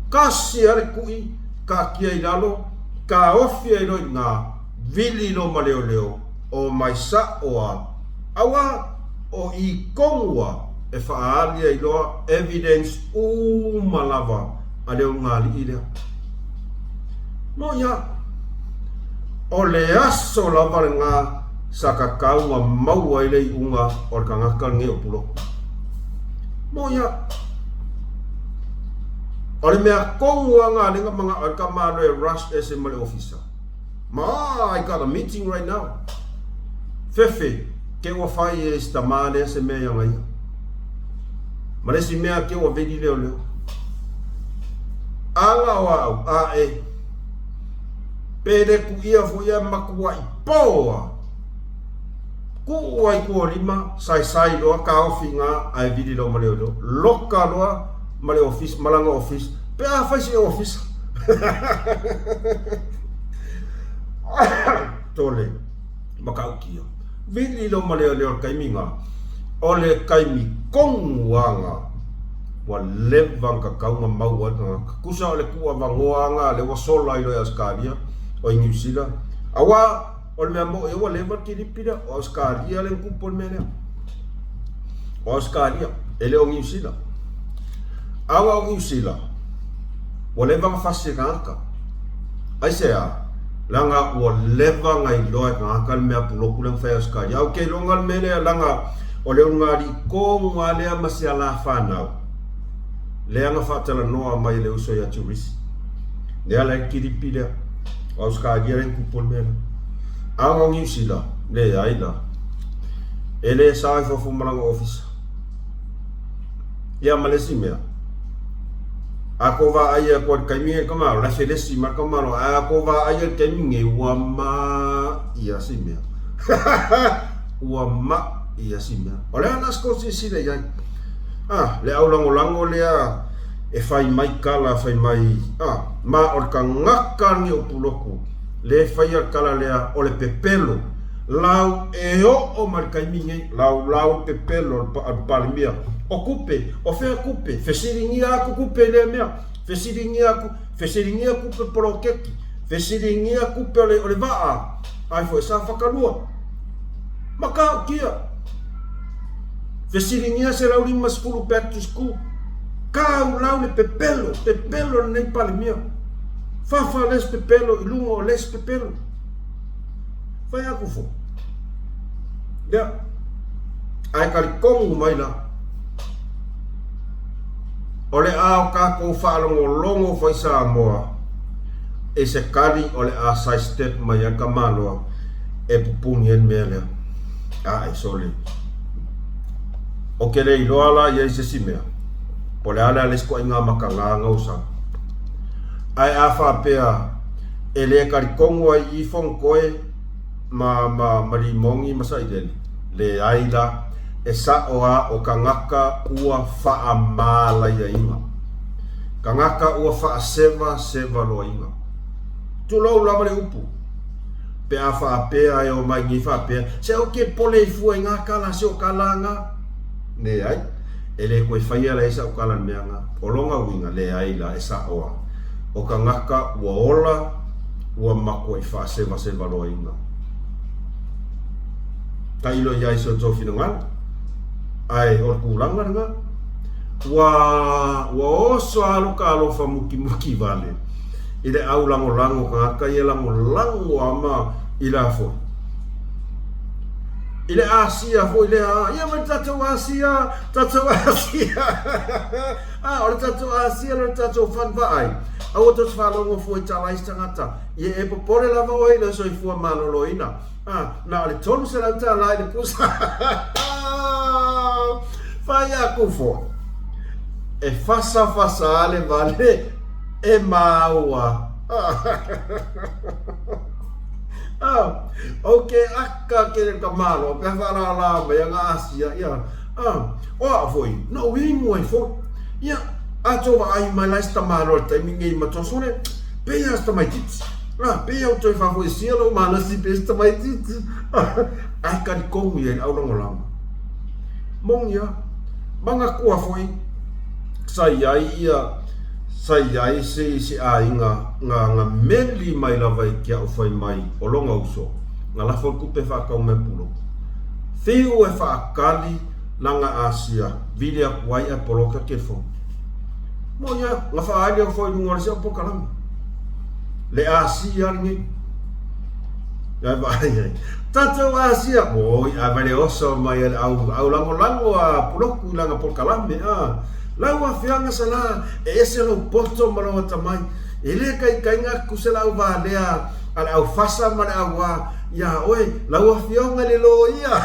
kasi ar kui ka kia ilalo ka ofia ilo na vili lo maleo o mai sa o awa o I kongwa e fa alia ilo evidence o malava ale ngali ile no ya o le aso la varenga sakakau nga maua ile unga o kangaka nge opulo moya o le mea kongua nga lenga mga alkamano e rush SML officer I got a meeting right now fefe ke wa fai e stamale se mea nga ia malesi mea ke wa vedi leo anga wa pede ku ia fu ia makua I poa ku wai ku rima sai lo ka ofinga ai vidi lo maleo loka lo male office malanga office pe a fai office tole makau kia vidi lo maleo kai minga ole kai mi kongwanga wa levang ka kaunga maua kusa ole kuwa vangoanga le wasola ilo ya skaria o New Zealand awa ol me mo e wa levar kilipira o skaria le kupol mele o skaria ele o New Zealand awa o New Zealand o levar fasikanga ai sea langa o levar ngai loe ka me apulo kulen fa skaria o ke longal mele langa o le ngari ko ngale masiala fanau le anga fatala noa mai le uso ya tourist le ala kilipira o skaria le kupol mele awa New Zealand le aila ele sai fo fumaranga office ya malesi mea akova aya ko kaimi kama la felesi markama lo akova aya kaimi wama ya simea wama ya simea ole anas ko sile ya le aulango le e fai mai kala fai mai ma orka ngaka ni opuloku le fai kala le ole pepelo lau o markaimi lau pepelo al palmia ocupe o fe ocupe fe siringia ocupe le mea fesiringi aku pe polokeki, fesiringi aku pe ole vaa, ai foi sa whakalua. Maka kia, fesiringi se lau 5 back to school, kau lau le pepelo nei pale mia, fafa les pepelo, ilungo o les pepelo, vai aku fo. Ya, ai karikongu mai la, ole a ka ko whaalongo whai Samoa e se kari ole a side step mai a kamaloa e pupungi en mea lea a e sole o ke rei loala i se simea pole ala lesko inga makanga ngausa ai a whapea e le karikongo ai i whonkoe ma limongi masaideni le aila e saoa o kangaka ua faa mala ia inga. Kangaka ua faa seva loa inga. Tulou lama le upu. Pe a faa pea e o mai ngi faa pea. Se o ke pole i fua inga kala se o kalanga. Ne ai. E le koe whaia la esa o kala meanga. O longa winga le ai la e saoa. O kangaka ua ola ua mako i faa seva loa inga. Ta ilo iai so tofi nungana. Ai o kulanga nga wa oso aluka alofa muki vale ile au lango ka ia lango ama ila fo ile Asia fo ile ia ma tato Asia o tato Asia le tato fan vai au to falo fo itala istangata ye e popole lava o ile so fu maloloina na le tonu se la tala ile pusa fai aku fo e fasa ale vale e maua ok akka ke kamalo pe fala la me nga Asia ya o foi no wingo e fo ya ato ai mai la sta malo te mingi matosone pe ya sta mai tit pe ya to fa foi cielo ma na si pe sta mai tit ai kan kongu ye au long mong ya manga kua foi sai ai se a nga meli mai la vai kia o fai mai o longa uso nga la fo kupe fa ka me pulo fiu e fa kali langa Asia vidia kuai a poloka ke fo mo ya nga fa ai o foi ngor se po kalam le Asia ni ya vai tato Asia boy a vale oso mai au lango a puloku langa por kalame lawa fianga sala e ese lo poto malo tamai ele kai nga kusela u valea ala au fasa mara awa ya oi lawa fianga le loia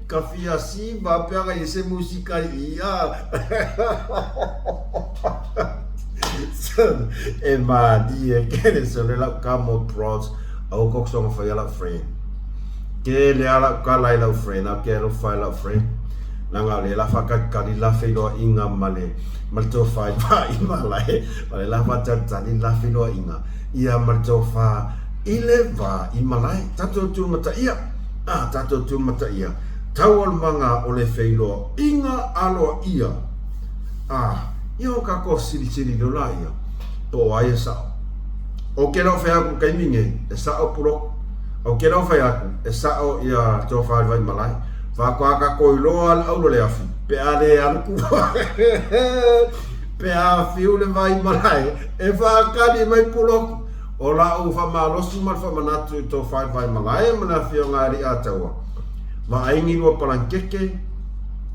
kafia si va pega ese música ia e ma die che se la camo pros au coxon fa la friend che le ala kala la friend a che lo fa la friend langa le la fa ka la filo inga male malto fa vai male male la fa tata la filo inga ia malto fa ile va i malai tato tu mata ia tato tu mata ia tawal manga ole filo inga alo ia io ka ko sili do la ia to ai sa o que não foi aku kai minge e sa o puro o que não foi aku e sa o ia to fa vai malai fa kwa ka ko lo al au le afi pe ale al ku pe a fiu le vai malai e fa ka di mai puro o la u fa malo su mal fa manatu to fa vai malai mana fio ngari atawa va aingi lo palankeke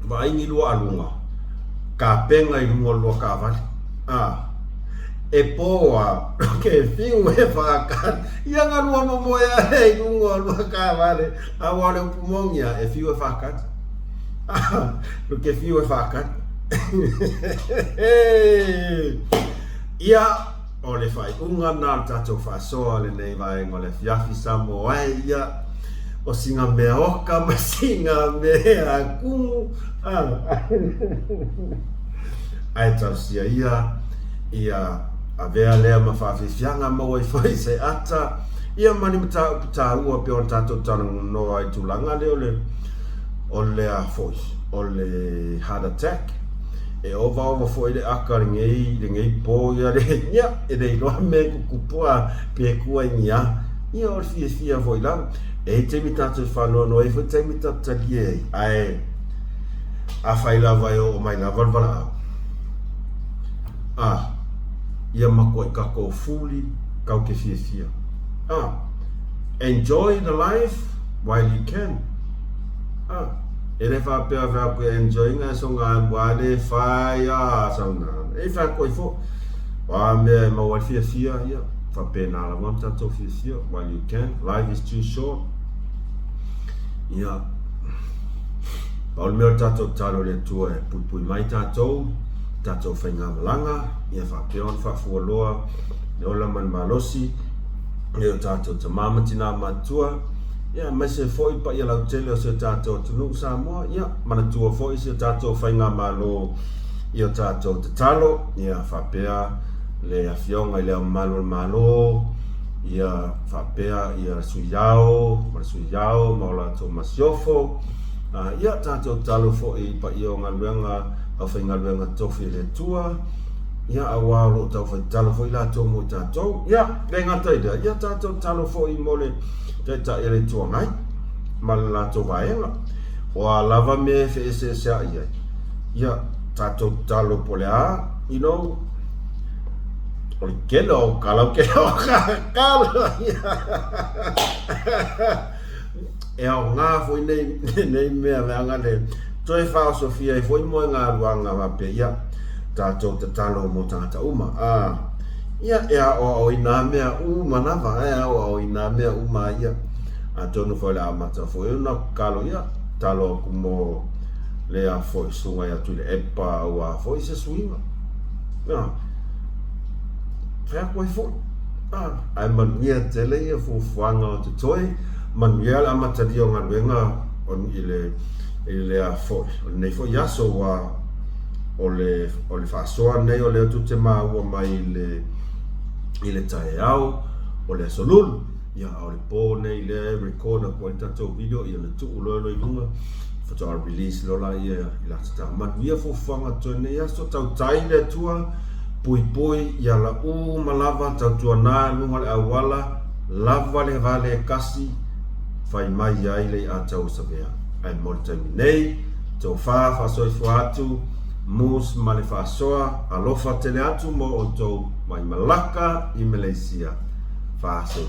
va aingi lo alunga ka penga i lo ka vale e poa che fiu e fa kan ia nga lua momoia e lungo lua ka vale a wale pumongia e fiu e fa kan lo che fiu e fa kan ia o le fai unga na tato fa so le nei vai ngole fiafi Samoa ia o singa mea oka ma singa mea ku ai tausia ia a vea lea ma whawhiwhianga maua i whai se ata ia mani mta ua pe on tato tana no ai tūlanga le o le a foi o le heart attack e ova foi le aka le ngei po ia le nia e le loa me kupua pe kua nia ia o fia foi la e te mi tatu whanau no e foi te mi tatu lie ai a whai lava o mai lava wala ia mako i kako fuli kau ke fia enjoy the life while you can e le fa pe ava ko enjoy nga so nga wale fai sauna e fa ko fo wa me ma wa fia ia fa pena la want to fia while you can. Life is too short. Ia paul me tato talo le tua e pui mai tato whainga malanga ia fa peon fa fualoa le ola man malosi le o tato ta mamatina matua ia mai se foi pa ia lau tele o se tato tunu Samoa ia mana tua foi se tato whainga malo ia tato te talo ia fa pea le afionga i le malo ia fa pea ia suyao maula to masiofo ia tato talo foi pa ia ngaluenga a whainga luenga tofi le tua ia awa lo tau whai talo foi la to mo tato ia le ngata ida ia tato talo foi mole te ta ele tua ngai mal la to vaenga o lava me fe se ia tato talo polea you know oi kelo kalo e o nga foi nei me anga le toi fa Sofia e foi mo nga ruanga va pe ia tato te talo mo tata uma ia o ina mea uma na va o ina mea uma ia a tono foi la mata foi na kalo ia talo como le a foi sunga ia tu le epa o foi se suima fa ko foi ai man ia tele ia fu fuanga te toi man ia la mata dio nga venga on ile a foi nei foi yaso wa ole fa soa nei ole tu te ma wa mai ile tai au ole solul ia ole pone ile record ko tato video ia le tu lo lunga fa release lo la ia ila sta man ia fu fanga to nei yaso tau tai le tua pui ia la malava tau tua na lunga le awala lava le vale kasi fai mai ai le a tau savea ai molta nei to fa so atu mus male fa soa alofa tele atu mo o to mai Malaka i Malaysia fa so